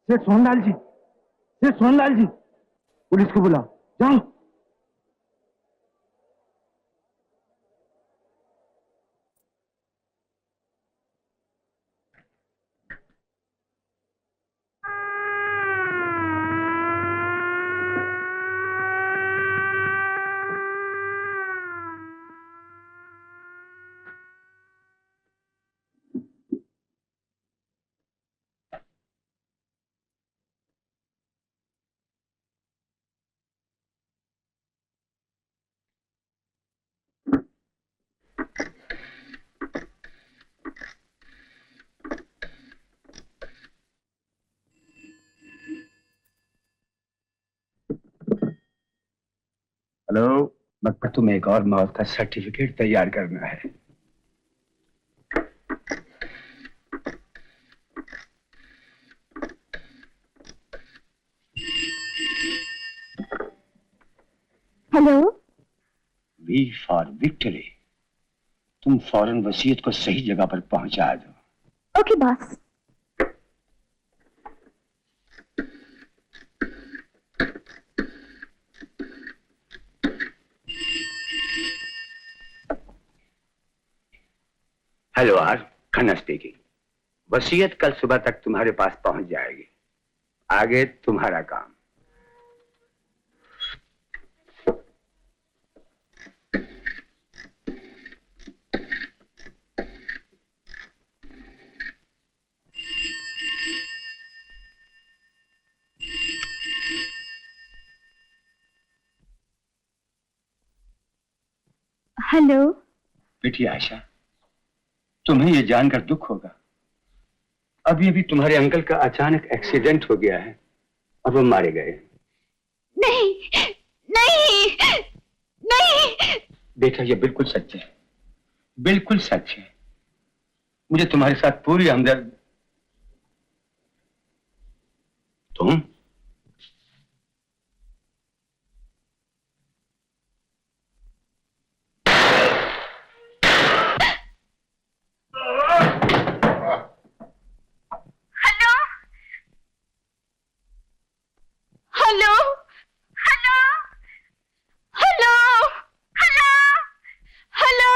सेठ सोनलाल जी, सेठ सोनलाल जी, पुलिस को बुलाओ, जाओ। हेलो, मगर तुम्हें एक और मौत का सर्टिफिकेट तैयार करना है। Hello, V for victory. तुम फौरन वसीयत को सही जगह पर पहुंचा दो। Okay boss. Hello R, Khanna speaking. वसीयत कल सुबह तक तुम्हारे पास पहुंच जाएगी। आगे तुम्हारा काम। हेलो। बेटी आशा, तुम्हें यह जानकर दुख होगा, अभी अभी तुम्हारे अंकल का अचानक एक्सीडेंट हो गया है और वो मारे गए। नहीं नहीं नहीं। बेटा, ये बिल्कुल सच है, बिल्कुल सच है। मुझे तुम्हारे साथ पूरी हमदर्द। तुम hello hello hello hello hello.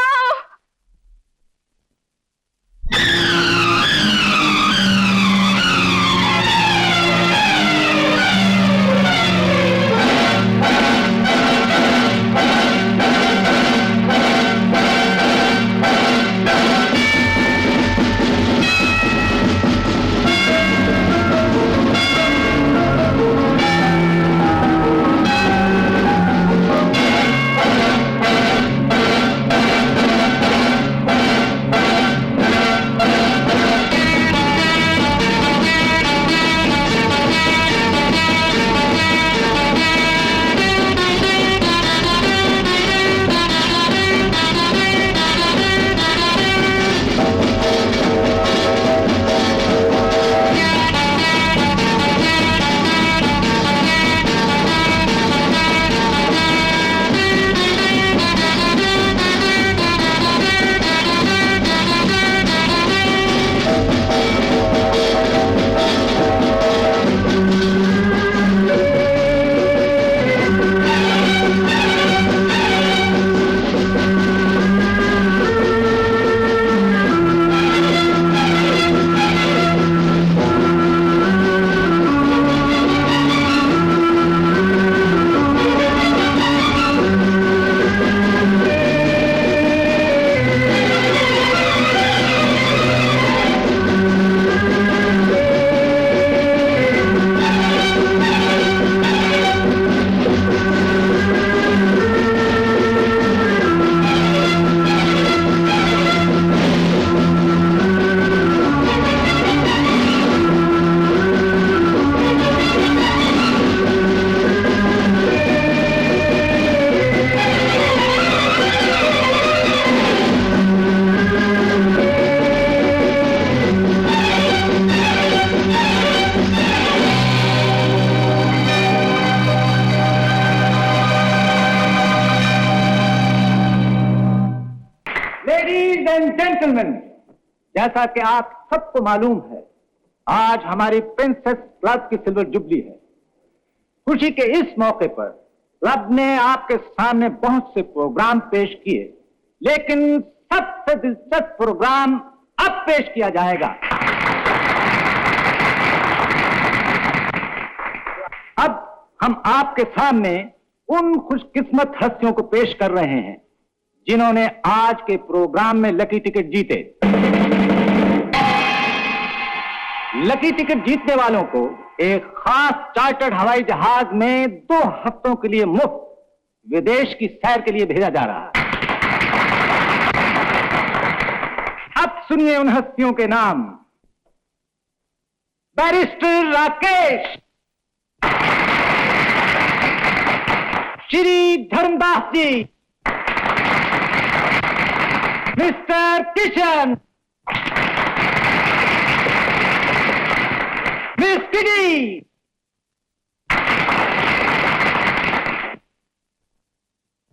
Gentleman, जैसा कि आप सबको मालूम है, आज हमारी प्रिंसेस क्लब की सिल्वर जुबली है। खुशी के इस मौके पर क्लब ने आपके सामने बहुत से प्रोग्राम पेश किए, लेकिन सबसे दिलचस्प प्रोग्राम अब पेश किया जाएगा। अब हम आपके सामने उन खुशकिस्मत हस्तियों को पेश कर रहे हैं जिन्होंने आज के प्रोग्राम में लकी टिकट जीते। लकी टिकट जीतने वालों को एक खास चार्टर्ड हवाई जहाज में 2 हफ्तों के लिए मुफ्त विदेश की सैर के लिए भेजा जा रहा है। अब सुनिए उन हस्तियों के नाम। बैरिस्टर राकेश, श्री धर्मदास जी, मिस्टर किशन, मिस किडी,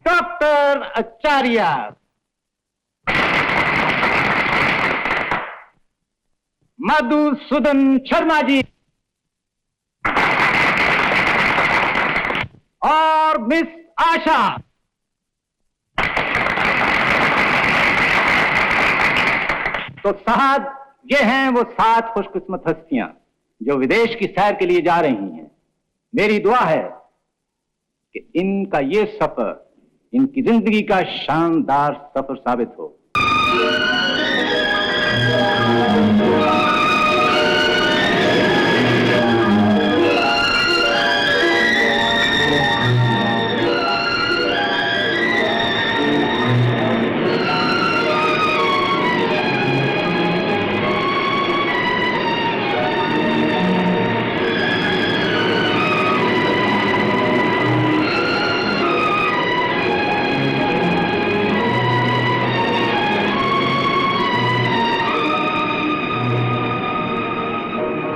डॉक्टर आचार्य, मधुसूदन शर्मा जी और मिस आशा। तो साहब, ये हैं वो 7 खुशकिस्मत हस्तियां जो विदेश की सैर के लिए जा रही हैं। मेरी दुआ है कि इनका ये सफर इनकी जिंदगी का शानदार सफर साबित हो।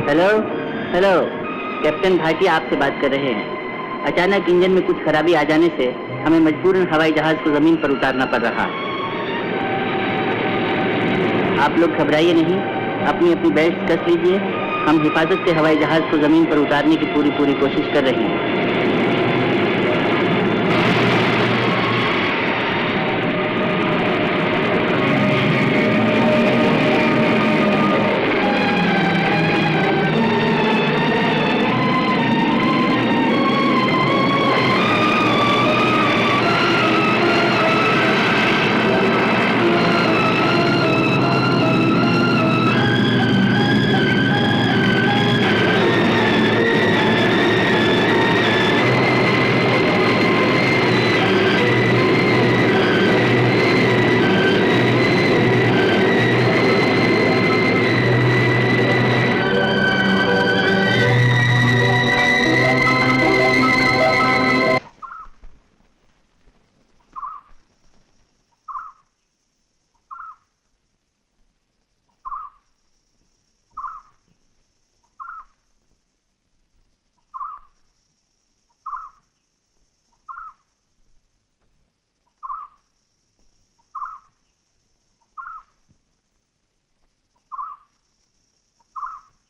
हेलो हेलो, कैप्टन भाटिया आपसे बात कर रहे हैं। अचानक इंजन में कुछ खराबी आ जाने से हमें मजबूरन हवाई जहाज को जमीन पर उतारना पड़ रहा है। आप लोग घबराइए नहीं, अपनी अपनी बेल्ट कस लीजिए। हम हिफाजत से हवाई जहाज को जमीन पर उतारने की पूरी कोशिश कर रहे हैं।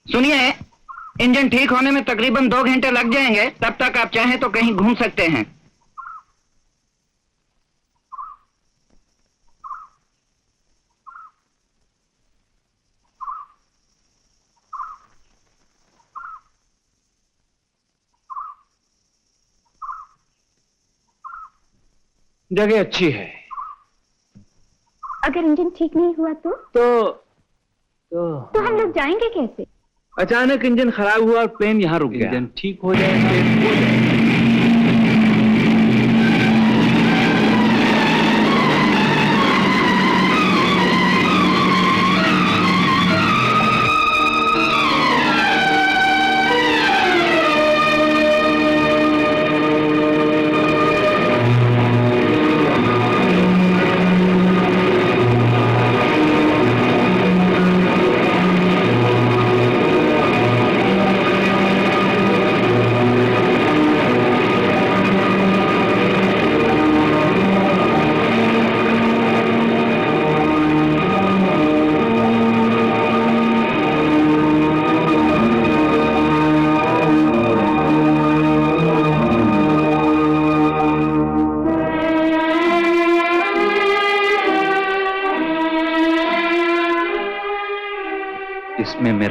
सुनिए, इंजन ठीक होने में तकरीबन 2 घंटे लग जाएंगे। तब तक आप चाहें तो कहीं घूम सकते हैं। जगह अच्छी है। अगर इंजन ठीक नहीं हुआ तो हम लोग जाएंगे कैसे? अचानक इंजन खराब हुआ और प्लेन यहाँ रुक गया। इंजन ठीक हो जाए प्लेन हो जाए।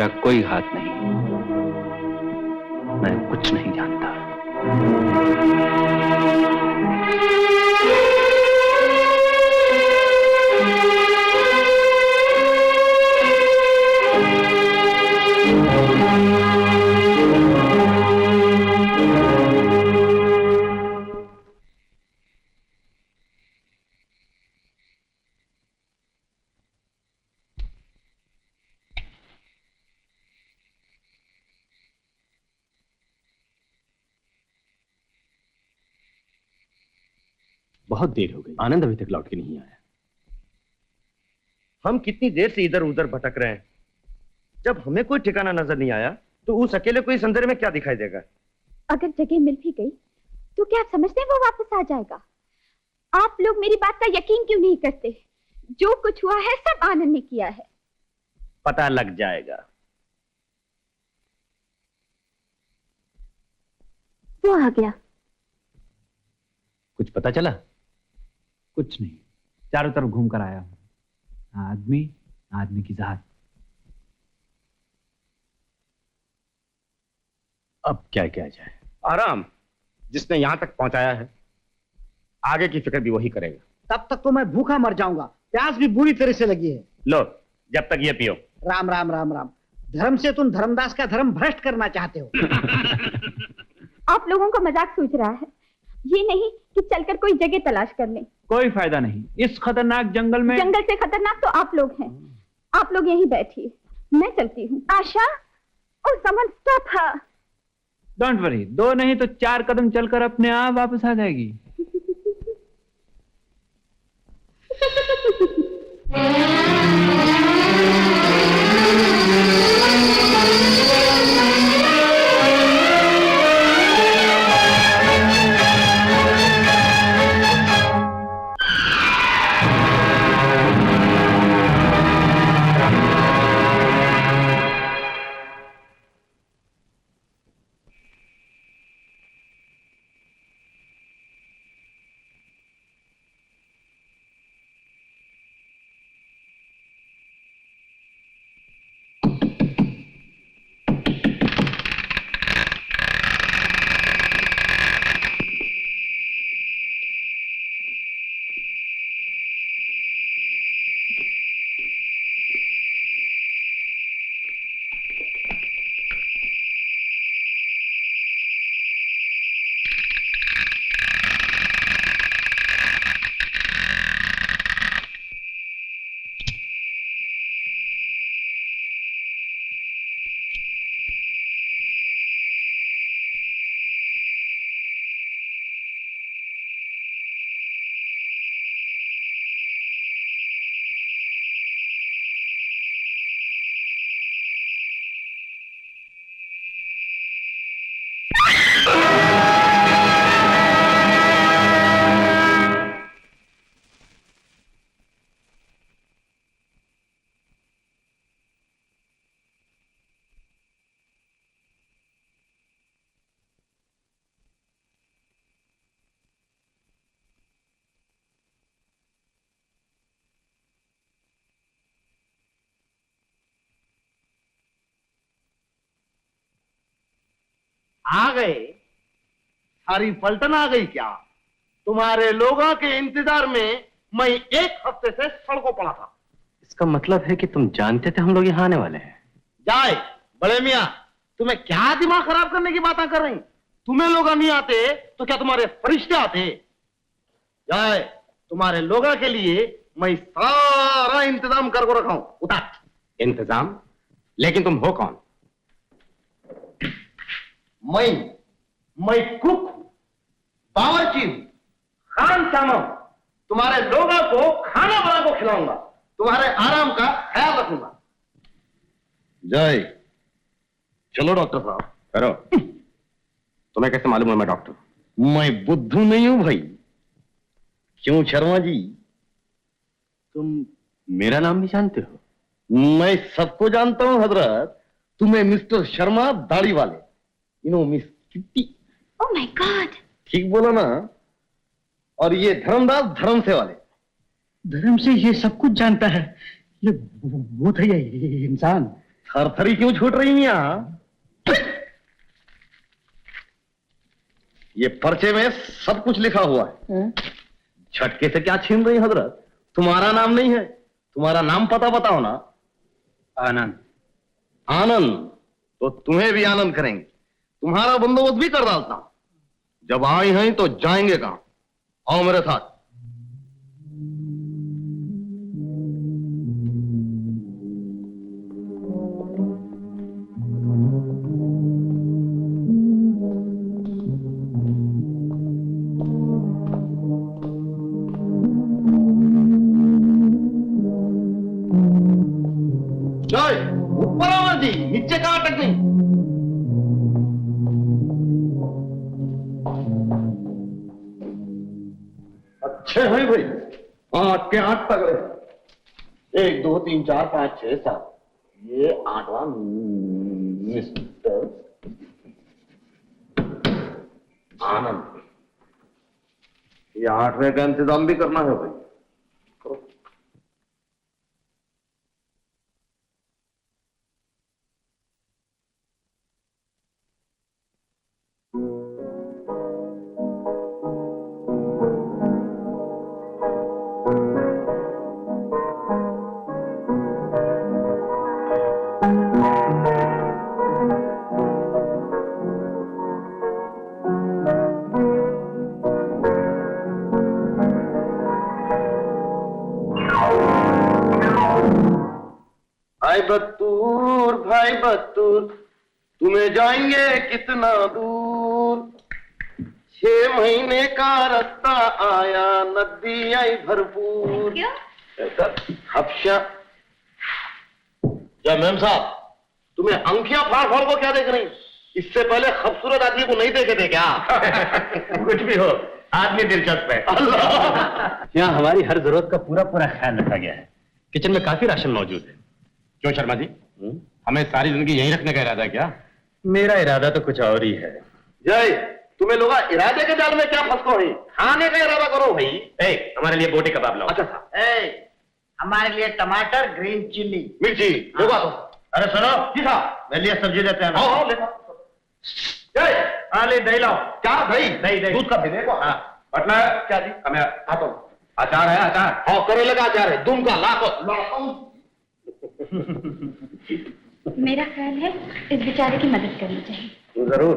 मेरा कोई हाथ नहीं, मैं कुछ नहीं जानता। बहुत देर हो गई, आनंद अभी तक लौट के नहीं आया। हम कितनी देर से इधर उधर भटक रहे हैं। जब हमें कोई ठिकाना नजर नहीं आया तो उस अकेले को इस अंधेरे में क्या दिखाई देगा? अगर जगह मिल भी गई तो क्या आप समझते हैं वो वापस आ जाएगा? आप लोग मेरी बात का यकीन क्यों नहीं करते? जो कुछ हुआ है सब आनंद ने किया है। पता लग जाएगा। वो आ गया। कुछ पता चला? कुछ नहीं, चारों तरफ घूम कर आया हूं। आदमी आदमी की जात। अब क्या किया जाए? आराम, जिसने यहां तक पहुंचाया है आगे की फिक्र भी वही करेगा। तब तक तो मैं भूखा मर जाऊंगा, प्यास भी बुरी तरह से लगी है। लो, जब तक ये पियो। राम राम राम राम। धर्म से तुम धर्मदास का धर्म भ्रष्ट करना चाहते हो। आप लोगों को मजाक सूझ रहा है, ये नहीं कि चलकर कोई जगह तलाश कर लें। कोई फायदा नहीं, इस खतरनाक जंगल में। जंगल से खतरनाक तो आप लोग हैं। आप लोग यहीं बैठिए, मैं चलती हूँ। आशा, ओ समन स्टॉप हर। डोंट वरी, 2 नहीं तो 4 कदम चलकर अपने आप वापस आ जाएगी। आ गए? सारी पलटन आ गई क्या? तुम्हारे लोगों के इंतजार में मैं 1 हफ्ते से सड़कों पड़ा था। इसका मतलब है कि तुम जानते थे हम लोग यहाँ आने वाले हैं। जाए बड़े मियाँ, तुम्हें क्या दिमाग खराब करने की बातें कर रही? तुम्हें लोग नहीं आते तो क्या तुम्हारे फरिश्ते आते? जाए, तुम्हारे लोगों के लिए मैं सारा इंतजाम करके रखा हूं। उतार। इंतजाम? लेकिन तुम हो कौन? मैं कुक, बावर्ची, खान सामा, तुम्हारे लोगों को खाना बना को खिलाऊंगा, तुम्हारे आराम का ख्याल रखूंगा। जय, चलो डॉक्टर साहब करो। तुम्हें कैसे मालूम है मैं डॉक्टर? मैं बुद्धू नहीं हूं भाई। क्यों शर्मा जी? तुम मेरा नाम नहीं जानते हो? मैं सबको जानता हूं हजरत। तुम्हें मिस्टर शर्मा दाढ़ी वाले, miss kitty. Oh my God, ठीक बोला ना? और ये धर्मदास धर्म से वाले। धर्म से ये सब कुछ जानता है। ये भूत है, ये इंसान। थरथरी क्यों छूट रही मियां? ये पर्चे में सब कुछ लिखा हुआ है। झटके से क्या छीन रही हजरत? तुम्हारा नाम नहीं है, तुम्हारा नाम पता बताओ ना। आनंद। आनंद? तो तुम्हें भी आनंद करेंगे, तुम्हारा बंदोबस्त भी कर डालता हूं। जब आए हैं तो जाएंगे कहां? आओ मेरे साथ। ऊपर आओ जी, नीचे कहां अटक गई? अच्छे हैं भाई, 8 के 8 तगड़े। 1 2 3 4 5 6 7, ये 8वां मिस्टर आनंद। ये 8वें का इंतजाम भी करना है भाई। भाई बत्तूर, तुम्हें जाएंगे कितना दूर। 6 महीने का रास्ता आया, नदी आई भरपूर। हफ्शा। या मैम साहब, तुम्हें अंखियां फाड़ फाड़ को क्या देख रही? इससे पहले खूबसूरत आदमी को नहीं देखे थे क्या? कुछ भी हो, आदमी दिलचस्प है। यहाँ हमारी हर जरूरत का पूरा पूरा ख्याल रखा गया है। किचन में काफी राशन मौजूद है। क्यों शर्मा जी, हमें सारी जिंदगी यहीं रखने का इरादा है क्या? मेरा इरादा तो कुछ और ही है। जय, तुम्हें लोग इरादे के जाल में क्या फंस गए? खाने का इरादा करो भाई। हमारे लिए बोटी कबाब लाओ। अच्छा, हमारे लिए टमाटर, ग्रीन चिल्ली, मिर्ची होगा तो। अरे सुनो जी साहब, मेरे लिए सब्जी देते हैं। हाँ ले। हाँ ले, दही लाओ। क्या दही? दही दूध का भी देखो। हाँ पटना है क्या जी? हमें आता हूँ। अचार है, अचार। हाँ करेले का अचार है, दुम का लाखों। मेरा ख्याल है इस बेचारे की मदद करनी चाहिए। जरूर।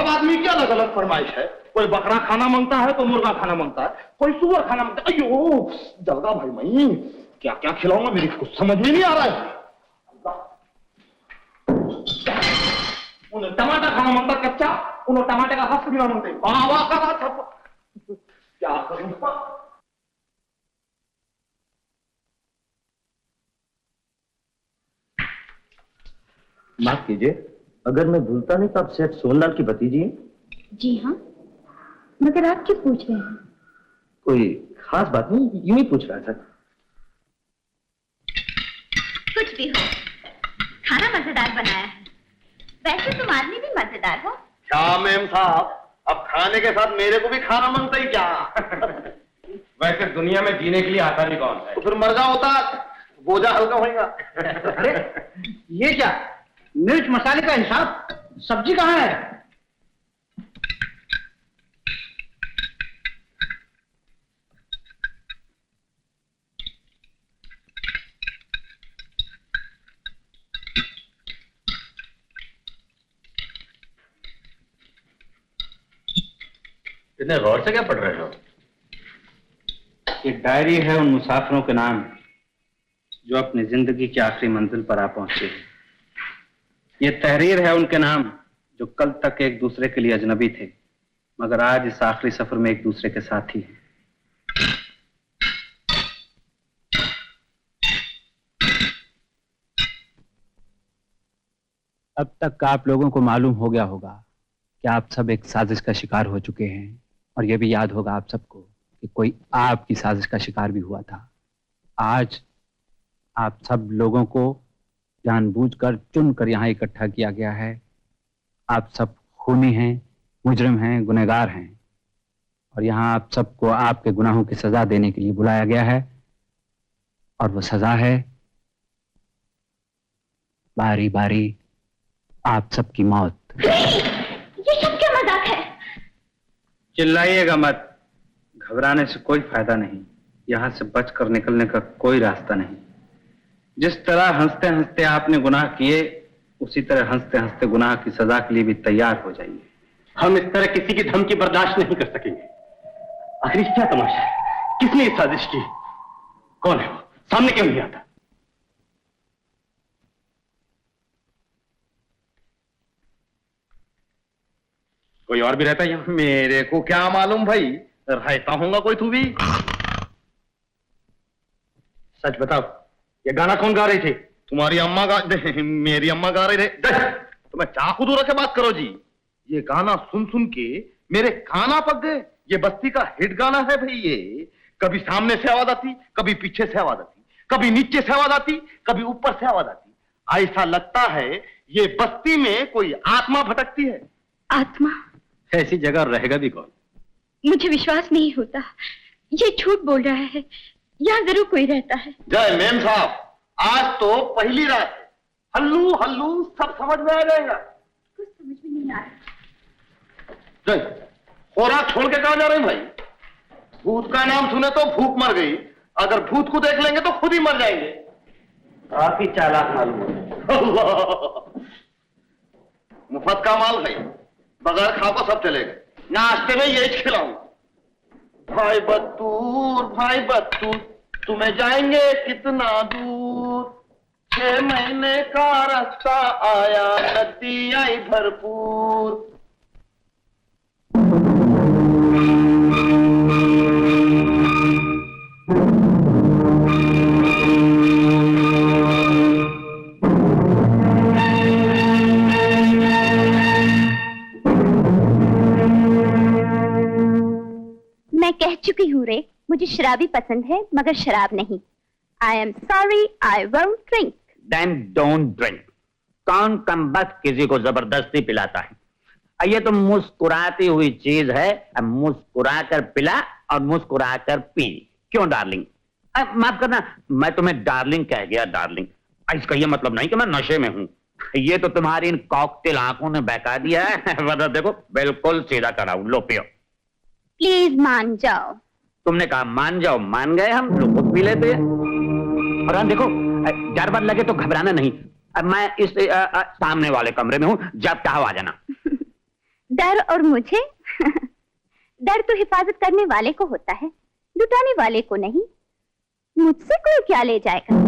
अब आदमी क्या अलग अलग फरमाइश है? कोई बकरा खाना मांगता है, कोई मुर्गा खाना मांगता है, कोई सुअर खाना मांगता है। अयो जल्दा भाई, मैं क्या क्या खिलाऊंगा मेरी कुछ समझ में नहीं आ रहा है। उन्हें टमाटर खाना मांगता कच्चा, उन्हें टमाटर का हफ्स भी ना मांगते। क्या करूंगा? माफ कीजिए, अगर मैं भूलता नहीं तो आप सेठ सोनलाल की भतीजी हैं? जी हाँ, मगर आप क्यों पूछ रहे हैं? कोई खास बात नहीं, यूं ही पूछ रहा था। कुछ भी हो, खाना मजेदार बनाया है। वैसे तुम आदमी भी मजेदार हो। क्या मैम साहब, अब खाने के साथ मेरे को भी खाना मांगता ही क्या? वैसे दुनिया में जीने के लिए आता भी कौन है? तो फिर मर जाओ होता, बोझा हल्का होगा। अरे ये क्या, मिर्च मसाले का हिसाब, सब्जी कहाँ है? इतने गौर से क्या पढ़ रहे हो? ये डायरी है उन मुसाफिरों के नाम जो अपनी जिंदगी की आखिरी मंजिल पर आ पहुंचे। ये तहरीर है उनके नाम जो कल तक एक दूसरे के लिए अजनबी थे, मगर आज इस आखिरी सफर में एक दूसरे के साथी हैं। अब तक आप लोगों को मालूम हो गया होगा कि आप सब एक साजिश का शिकार हो चुके हैं, और यह भी याद होगा आप सबको कि कोई आपकी साजिश का शिकार भी हुआ था। आज आप सब लोगों को जानबूझकर चुनकर यहाँ इकट्ठा किया गया है। आप सब खूनी हैं, मुजरिम हैं, गुनहगार हैं, और यहाँ आप सबको आपके गुनाहों की सजा देने के लिए बुलाया गया है, और वो सजा है बारी बारी आप सबकी मौत। ये सब क्या मजाक है? चिल्लाइएगा मत, घबराने से कोई फायदा नहीं, यहाँ से बचकर निकलने का कोई रास्ता नहीं। जिस तरह हंसते हंसते आपने गुनाह किए, उसी तरह हंसते हंसते गुनाह की सजा के लिए भी तैयार हो जाइए। हम इस तरह किसी की धमकी बर्दाश्त नहीं कर सकेंगे। आखिर क्या तमाशा है? किसने ये साजिश की? कौन है वो? सामने क्यों नहीं आता? कोई और भी रहता है यहाँ? मेरे को क्या मालूम भाई, रहता होगा कोई तू भी। सच बताओ, ये गाना कौन गा रही थी? तुम्हारी अम्मा मेरी अम्मा गा रही थे। तो मैं चाकू दूर रखे बात करो जी। ये गाना सुन सुन के मेरे काना पक गए। ये बस्ती का हिट गाना है भाई। ये कभी सामने से आवाज आती, कभी पीछे से आवाज आती, कभी नीचे से आवाज आती, कभी ऊपर से आवाज आती। ऐसा लगता है ये बस्ती में कोई आत्मा भटकती है। आत्मा? ऐसी जगह रहेगा भी कौन? मुझे विश्वास नहीं होता, ये झूठ बोल रहा है। यहाँ जरूर कोई रहता है। जय मेम साहब, आज तो पहली रात है। हल्लू हल्लू सब समझ में आ जाएगा। कुछ समझ में नहीं आ रहा। जय, खोराक छोड़ के कहां जा रहे हैं भाई? भूत का नाम सुने तो भूख मर गई। अगर भूत को देख लेंगे तो खुद ही मर जाएंगे। काफी चालाक मालूम होता है। मुफ्त का माल भाई, बगैर खा को सब चलेगा। नाश्ते में यही खिलाऊंगा। भाई बत्तूर तुम्हें जाएंगे कितना दूर। 6 महीने का रास्ता आया, नदी आई भरपूर। मैं कह चुकी हूँ रे, मुझे शराबी पसंद है मगर शराब नहीं। I am sorry, I won't drink. Then don't drink. कौन कमबख्त किसी को जबरदस्ती पिलाता है? ये तो मुस्कुराती हुई चीज है। मुस्कुरा कर पिला और मुस्कुरा कर पी। क्यों डार्लिंग? माफ करना, मैं तुम्हें डार्लिंग कह गया। डार्लिंग इसका ये मतलब नहीं कि मैं नशे में हूँ। ये तो तुम्हारी इन कॉकटेल आंखों ने बहका दिया है। वरना देखो बिल्कुल सीधा करा हूं। लो पियो। प्लीज मान जाओ। तुमने कहा मान जाओ, मान गए हम। लोग खुद पी लेते हैं। और हाँ देखो, डर बर लगे तो घबराना नहीं। मैं इस सामने वाले कमरे में हूँ, जब चाहो आ जाना। डर और मुझे? डर तो हिफाजत करने वाले को होता है, लुटाने वाले को नहीं। मुझसे कोई क्या ले जाएगा?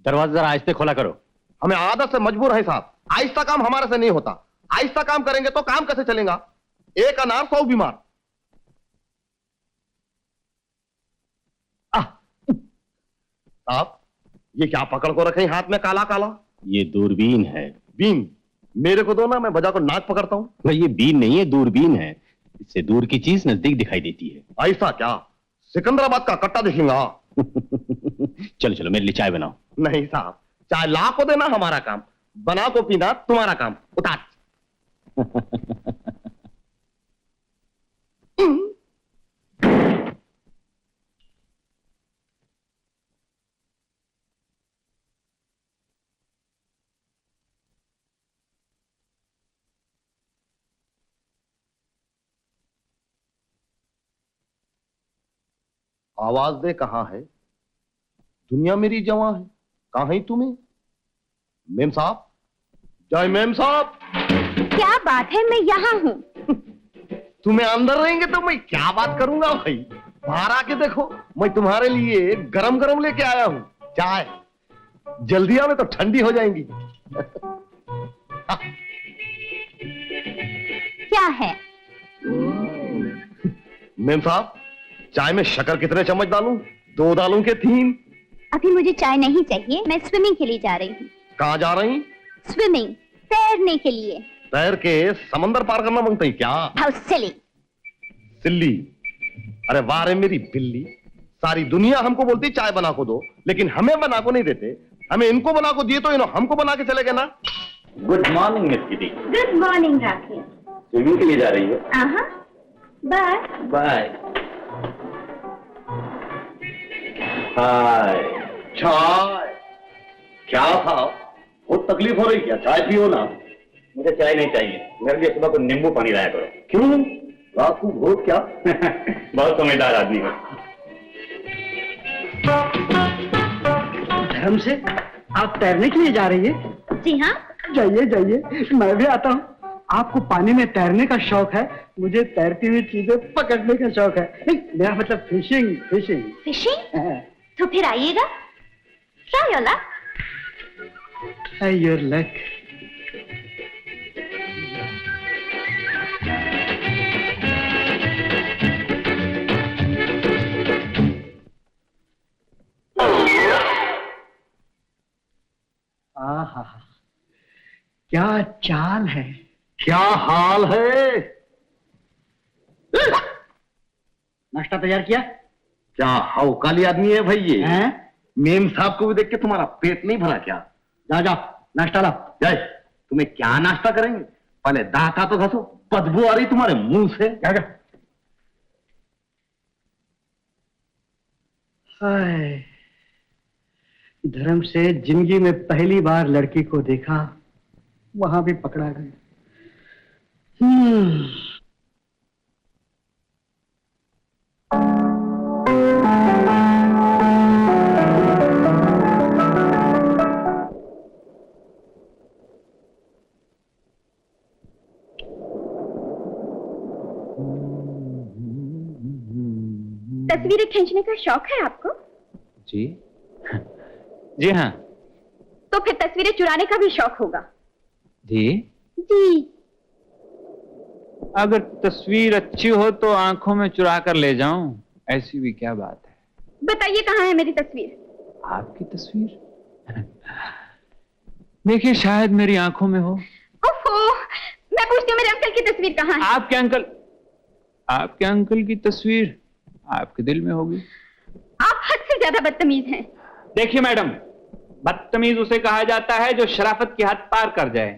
दरवाजा जरा आहिस्ते खोला करो। हमें आदत से मजबूर है साहब, आहिस्ता काम हमारे से नहीं होता। आहिस्ता काम करेंगे तो काम कैसे चलेगा? एक अनार 100 बीमार। साहब ये क्या पकड़ को रखे हाथ में काला काला? ये दूरबीन है। बीन मेरे को दो ना, मैं बजा को नाक पकड़ता हूं। भाई ये बीन नहीं है, दूरबीन है। इससे दूर की चीज नजदीक दिखाई देती है। ऐसा क्या? सिकंदराबाद का कट्टा दिखेगा? चलो चलो मेरे लिए चाय बनाओ। नहीं साहब, चाय ला को देना हमारा काम, बना को पीना तुम्हारा काम। उतार। आवाज दे कहां है? दुनिया मेरी जवां है, कहां है तुम्हें? मेम साहब, जय मेम साहब। क्या बात है, मैं यहाँ हूँ। तुम्हें अंदर रहेंगे तो मैं क्या बात करूंगा भाई? बाहर आके देखो, मैं तुम्हारे लिए गरम गरम लेके आया हूँ चाय। जल्दी आवे तो ठंडी हो जाएंगी। क्या है? मेम साहब, चाय में शक्कर कितने चम्मच डालूं? 2 डालूं के 3? अभी मुझे चाय नहीं चाहिए, मैं स्विमिंग के लिए जा रही हूँ। कहाँ जा रही? स्विमिंग, तैरने के लिए। तैर के समंदर पार करना मांगते हैं क्या? How silly। सिल्ली? अरे वाह रे मेरी बिल्ली, सारी दुनिया हमको बोलती चाय बना को दो, लेकिन हमें बना को नहीं देते। हमें इनको बना को दिए तो इन्हों हमको बना के चले गए ना। Good morning miss Kitty. Good morning Rakesh. Swimming के लिए जा रही हो? Bye bye. हाय। चाय? क्या था? बहुत तकलीफ हो रही क्या? चाय पियो ना। मुझे चाय नहीं चाहिए, मेरे लिए सुबह को नींबू पानी लाया करो। क्यों? रात को भूख क्या? बहुत समझदार आदमी हो। धर्म से आप तैरने के लिए जा रही है? जी हाँ। जाइए जाइए, मैं भी आता हूँ। आपको पानी में तैरने का शौक है, मुझे तैरती हुई चीजें पकड़ने का शौक है। नहीं, मेरा मतलब फिशिंग। फिशिंग? फिशिंग? तो फिर आइएगा। Try your luck. Try your luck. आहा, क्या चाल है, क्या हाल है? नाश्ता तैयार किया? क्या हौकाली आदमी है भाई ये? हैं? मेम साहब को भी देख के तुम्हारा पेट नहीं भरा क्या? जा जा, नाश्ता ला। जय, तुम्हें क्या नाश्ता करेंगे? पहले दांत तो घसो, बदबू आ रही तुम्हारे मुंह से। जा जा। हाय, धर्म से जिंदगी में पहली बार लड़की को देखा, वहां भी पकड़ा गया। तस्वीरें खींचने का शौक है आपको? जी जी हाँ। तो फिर तस्वीरें चुराने का भी शौक होगा? जी जी। अगर तस्वीर अच्छी हो तो आंखों में चुरा कर ले जाऊं, ऐसी भी क्या बात है। बताइए कहाँ है मेरी तस्वीर? आपकी तस्वीर? देखिए शायद मेरी आंखों में हो। ओहो, मैं पूछती हूँ मेरे अंकल की तस्वीर कहाँ है? आपके अंकल की तस्वीर आपके दिल में होगी। आप हद से ज्यादा बदतमीज हैं। देखिए मैडम, बदतमीज उसे कहा जाता है जो शराफत की हद पार कर जाए।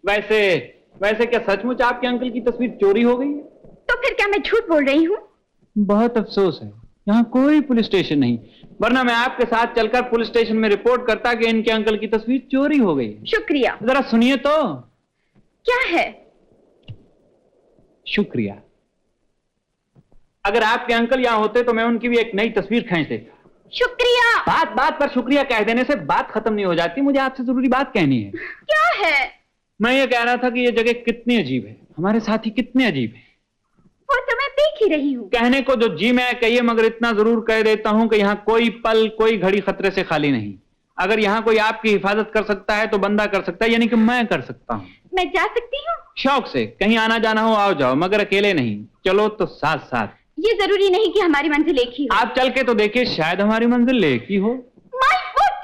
वैसे क्या सचमुच आपके अंकल की तस्वीर चोरी हो गई है? तो फिर क्या मैं झूठ बोल रही हूँ? बहुत अफसोस है, यहाँ कोई पुलिस स्टेशन नहीं, वरना मैं आपके साथ चलकर पुलिस स्टेशन में रिपोर्ट करता कि इनके अंकल की तस्वीर चोरी हो गई है। शुक्रिया। जरा सुनिए तो। क्या है? शुक्रिया। अगर आपके अंकल यहाँ होते तो मैं उनकी भी एक नई तस्वीर खींच देता। शुक्रिया। बात पर शुक्रिया कह देने से बात खत्म नहीं हो जाती, मुझे आपसे जरूरी बात कहनी है। क्या है? मैं ये कह रहा था कि ये जगह कितनी अजीब है, हमारे साथी कितने अजीब है। वो तो मैं देख ही रही हूँ। कहने को जो जी मैं कहिए, मगर इतना जरूर कह देता हूं कि यहाँ कोई पल कोई घड़ी खतरे से खाली नहीं। अगर यहाँ कोई आपकी हिफाजत कर सकता है तो बंदा कर सकता है, यानी कि मैं कर सकता हूँ। मैं जा सकती हूँ? शौक से, कहीं आना जाना हो आओ जाओ, मगर अकेले नहीं। चलो तो साथ साथ। ये जरूरी नहीं कि हमारी मंजिल एक ही हो। आप चल के तो देखिए, शायद हमारी मंजिल एक ही हो। My foot!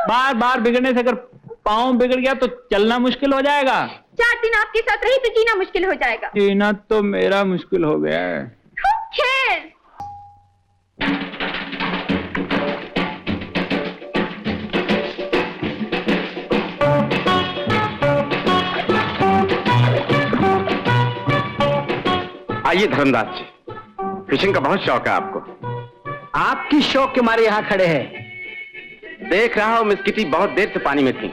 बार बार बिगड़ने से अगर पाँव बिगड़ गया तो चलना मुश्किल हो जाएगा। 4 दिन आपके साथ रही तो जीना मुश्किल हो जाएगा। जीना तो मेरा मुश्किल हो गया है। Who cares? आइए धर्मदास जी, फिशिंग का बहुत शौक है आपको। आपकी शौक के मारे यहाँ खड़े हैं। देख रहा हूँ मिस किटी बहुत देर से पानी में थी।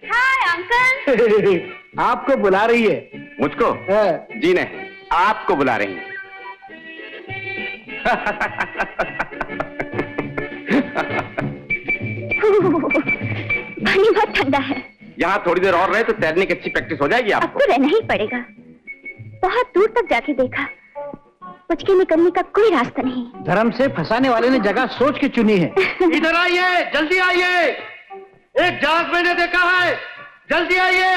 Hi uncle. आपको बुला रही है। मुझको? जी नहीं, आपको बुला रही हैं। पानी बहुत ठंडा है। यहाँ थोड़ी देर और रहे तो तैरने की अच्छी प्रैक्टिस हो जाएगी अब आपको। तो रहना ही पड़ेगा। बहुत दूर तक जाके देखा, बच के निकलने का कोई रास्ता नहीं। धर्म से फंसाने वाले ने जगह सोच के चुनी है। इधर आइए, जल्दी आइए, एक जहाज मैंने देखा है, जल्दी आइए।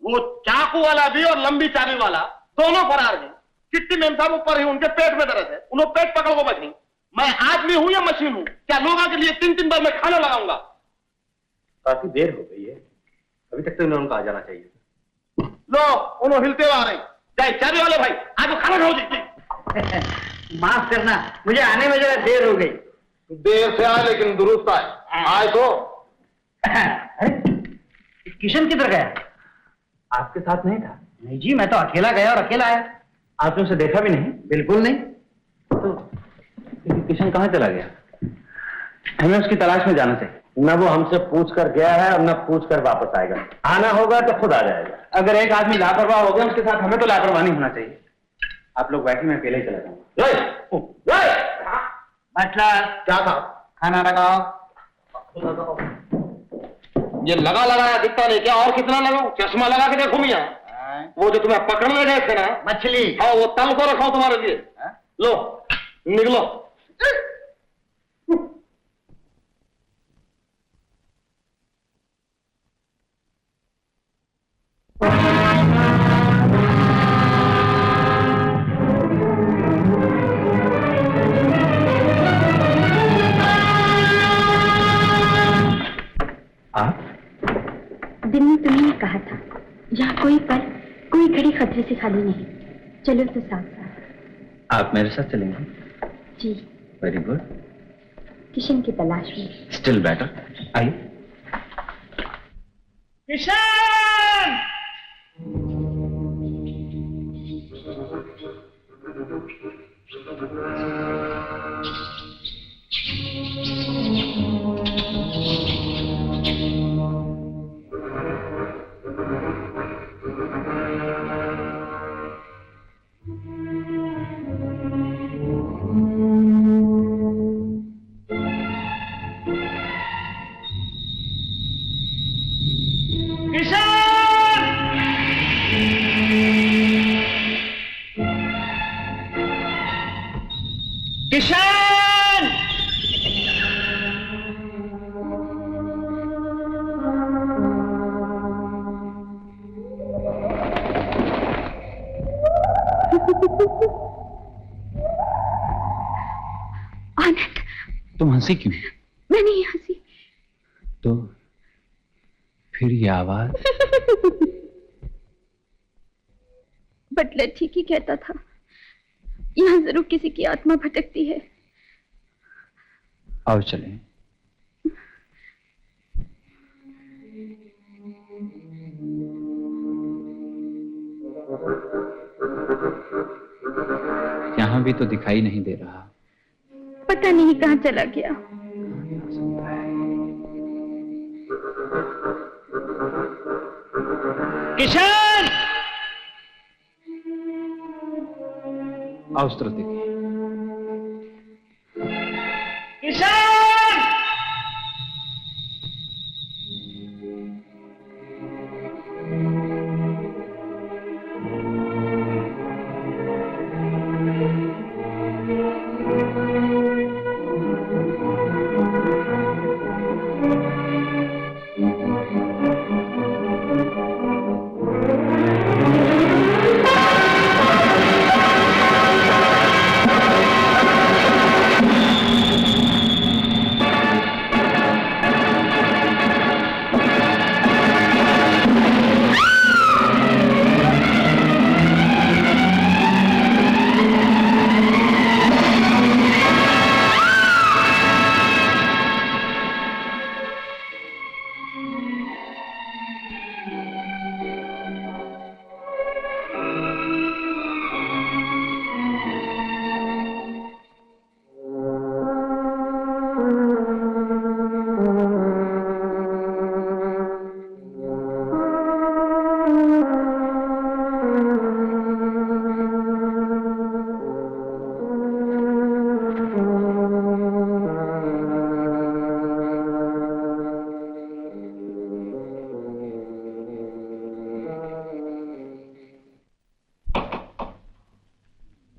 वो चाकू वाला भी और लंबी चाबी वाला दोनों फरार हैं। चिट्टी मेम साहब ऊपर ही, उनके पेट में दर्द है, उन्होंने पेट पकड़ को बची। मैं आदमी हूं या मशीन हूं? क्या लोगों के लिए 3-3 बार मैं खाना लगाऊंगा? काफी देर हो गई है, अभी तक तो इन्हें उनका आ जाना चाहिए। लो, उन्होंने हिलते हुए आ रहे हैं। जाए चाबी वाले भाई, आज खाना खाओ जी। माफ करना, मुझे आने में जरा देर हो गई। देर से आए लेकिन दुरुस्त आए। आए तो किशन किधर गया? आपके साथ नहीं था? नहीं जी, मैं तो अकेला गया और अकेला आया। आपने उसे देखा भी नहीं? बिल्कुल नहीं। तो किशन कहाँ चला गया? हमें उसकी तलाश में जाना चाहिए। न वो हमसे पूछ कर गया है और न पूछ कर वापस आएगा। आना होगा तो खुद आ जाएगा। अगर एक आदमी लापरवाह हो गया, उसके साथ हमें तो लापरवाह नहीं होना चाहिए। आप लोग बैठे, मैं अकेले ही चला जाऊंगा। मतलब क्या था? खाना लगाओ। ये लगा लगाया दिखता नहीं क्या? और कितना लगाऊं? चश्मा लगा के देखो मियां। वो जो तुम्हें पकड़ने गए थे ना, मछली। हाँ, वो तल को रखा तुम्हारे लिए। लो, निकलो। दिन में तुमने कहा था, यहाँ कोई पल कोई घड़ी खतरे से खाली नहीं। चलो तो साथ साथ। आप मेरे साथ चलेंगे? जी। Very good. किशन की तलाश में। Still better. आइए। किशन! किशन! आनंद, तुम हंसी क्यों? मैं नहीं हंसी। तो फिर ये आवाज? बटलर ठीक ही कहता था, यहाँ जरूर किसी की आत्मा भटकती है। आओ चलें। यहाँ भी तो दिखाई नहीं दे रहा। पता नहीं कहाँ चला गया। किशन! आओ उस तरफ देखिए। किशन!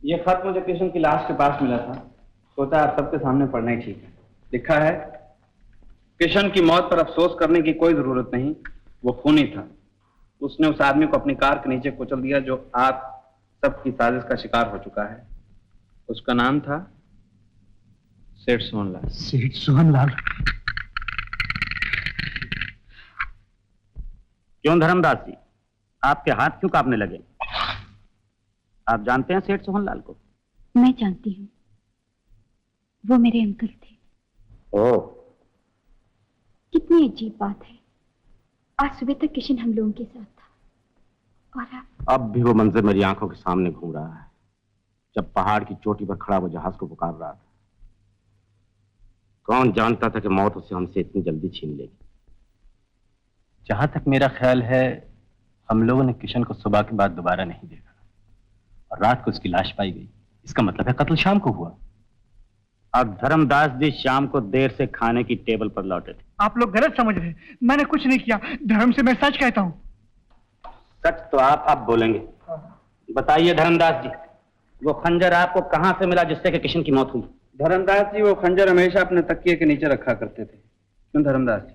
ये खत मुझे किशन की लाश के पास मिला था, सोचा आप सबके सामने पढ़ना ही ठीक है। लिखा है, किशन की मौत पर अफसोस करने की कोई जरूरत नहीं, वो खूनी था। उसने उस आदमी को अपनी कार के नीचे कुचल दिया जो आप सबकी साजिश का शिकार हो चुका है। उसका नाम था सेठ सोहनलाल। सेठ सोहनलाल? क्यों धर्मदास जी, आपके हाथ क्यों कांपने लगे? आप जानते हैं सेठ सोहनलाल को? मैं जानती हूँ, वो मेरे अंकल थे। ओह, कितनी अजीब बात है, आज सुबह तक किशन हम लोगों के साथ था और अब भी वो मंजर मेरी आंखों के सामने घूम रहा है, जब पहाड़ की चोटी पर खड़ा वो जहाज को पुकार रहा था। कौन जानता था कि मौत उसे हमसे इतनी जल्दी छीन लेगी। जहां तक मेरा ख्याल है, हम लोगों ने किशन को सुबह के बाद दोबारा नहीं देखा और रात को उसकी लाश पाई गई। इसका मतलब है कत्ल शाम को हुआ। अब धर्मदास जी शाम को देर से खाने की टेबल पर लौटे थे। आप लोग गलत समझ रहे हैं, मैंने कुछ नहीं किया। धर्म से मैं सच कहता हूँ। सच तो आप अब बोलेंगे। बताइए धर्मदास जी, वो खंजर आपको कहां से मिला जिससे कि किशन की मौत हुई? धर्मदास जी वो खंजर हमेशा अपने तकिए के नीचे रखा करते थे। क्यों धर्मदास जी,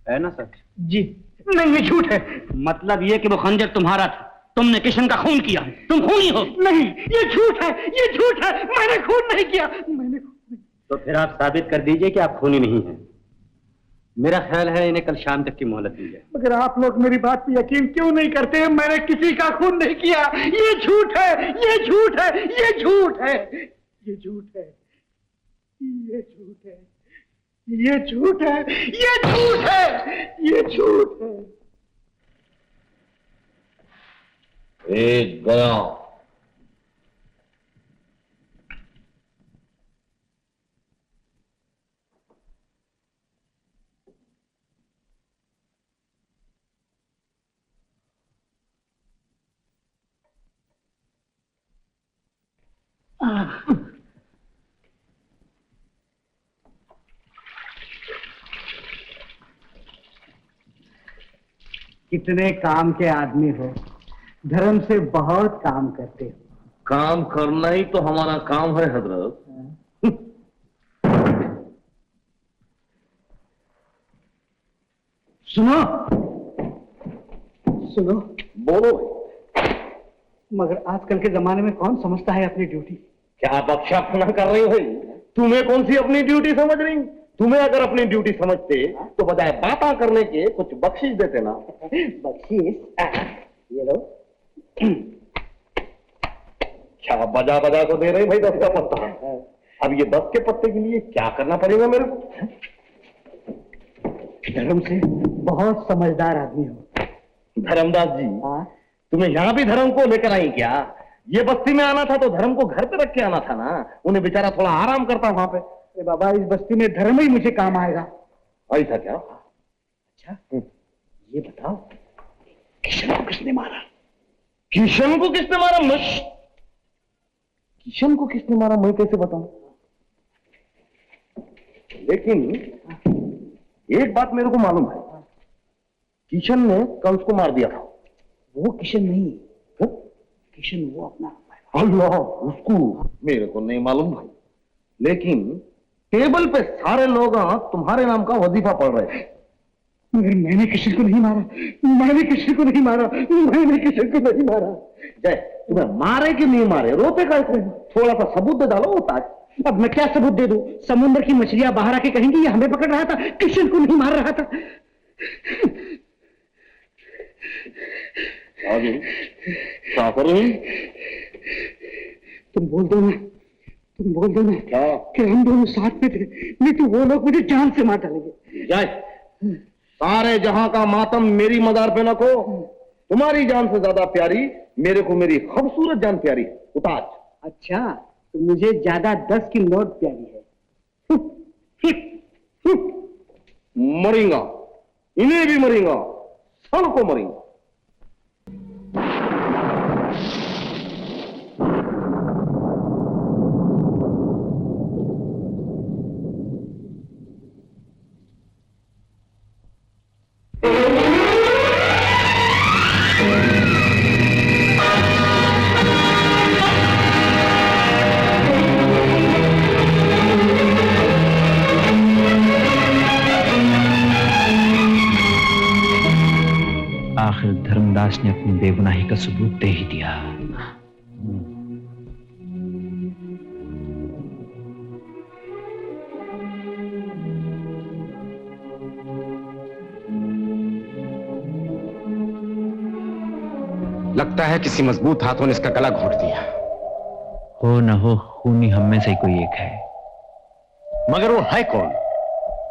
है ना सच? जी नहीं, ये झूठ है। मतलब ये कि वो खंजर तुम्हारा था, तुमने किशन का खून किया, तुम खूनी हो। नहीं, ये झूठ है, ये झूठ है। मैंने खून नहीं किया, मैंने खून नहीं। तो फिर आप साबित कर दीजिए कि आप खूनी नहीं हैं। मेरा ख्याल है इन्हें कल शाम तक की मोहलत दी जाए। मगर आप लोग मेरी बात पे यकीन क्यों नहीं करते? मैंने किसी का खून नहीं किया। ये झूठ है, ये झूठ है, ये झूठ है, ये झूठ है, ये झूठ है, ये झूठ है, ये झूठ है, ये झूठ है। एक गया। कितने काम के आदमी हो, धर्म से बहुत काम करते हो। काम करना ही तो हमारा काम है हजरत। सुनो सुनो, बोलो। मगर आजकल के जमाने में कौन समझता है अपनी ड्यूटी? क्या आप अपशब्द न कर रही हो? तुम्हें कौन सी अपनी ड्यूटी समझ रही? तुम्हें अगर अपनी ड्यूटी समझते तो बजाय बातें करने के कुछ बख्शीश देते ना। बख्शीश? ये लो। क्या बजा बजा को दे रहे भाई 10 का पत्ता? अब ये 10 के पत्ते के लिए क्या करना पड़ेगा मेरे को? धर्म से बहुत समझदार आदमी हो। धर्मदास जी, तुम्हें यहाँ भी धर्म को लेकर आई क्या? ये बस्ती में आना था तो धर्म को घर पे रख के आना था ना। उन्हें बेचारा थोड़ा आराम करता वहां पे। अरे बाबा, इस बस्ती में धर्म ही मुझे काम आएगा। ऐसा क्या? अच्छा, ये बताओ, किशन को किसने मारा? किशन को किसने मारा? किशन को किसने मारा मैं कैसे बताऊं? लेकिन एक बात मेरे को मालूम है, किशन ने कंस को मार दिया था। वो किशन नहीं, किशन वो अपना। अल्लाह, उसको मेरे को नहीं मालूम भाई। लेकिन टेबल पे सारे लोग तुम्हारे नाम का वजीफा पढ़ रहे थे। मगर मैंने किशन को नहीं मारा, मैंने किशन को नहीं मारा, मैंने किशन को नहीं मारा। जय, तुम्हें मारे कि नहीं मारे? रोते कैसे? थोड़ा सा सबूत दे डालो वो ताज। अब मैं क्या सबूत दे दूं? समुद्र की मछलियां बाहर आके कहेंगी ये हमें पकड़ रहा था, किशन को नहीं मार रहा था। क्या कर रही? तुम बोल दो ना, तुम बोल दो ना क्या? कि हम दोनों साथ में थे, नहीं तो वो लोग मुझे जान से मार डालेंगे। जय, सारे जहां का मातम मेरी मदार पे न को। तुम्हारी जान से ज्यादा प्यारी मेरे को मेरी खूबसूरत जान प्यारी है, उताज। अच्छा, तो मुझे ज्यादा 10 की नोट प्यारी है। मरेगा, इन्हें भी मरेगा, सबको मरेगा। आखिर धर्मदास ने अपनी बेगुनाही का सबूत दे ही दिया। लगता है किसी मजबूत हाथों ने इसका गला घोट दिया। हो न हो, खूनी हम में से कोई एक है। मगर वो है कौन?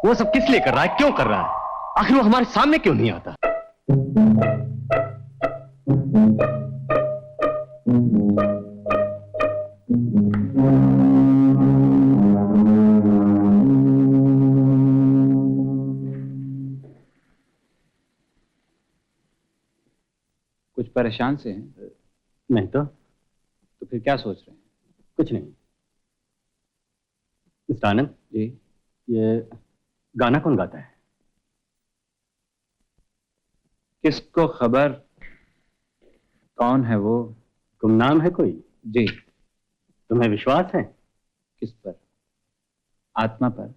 वो सब किस लिए कर रहा है, क्यों कर रहा है? आखिर वो हमारे सामने क्यों नहीं आता? कुछ परेशान से हैं? नहीं तो फिर क्या सोच रहे हैं? कुछ नहीं। मिस्टर आनंद जी, ये गाना कौन गाता है? किसको खबर कौन है वो? गुमनाम है कोई? जी। तुम्हें विश्वास है? किस पर? आत्मा पर।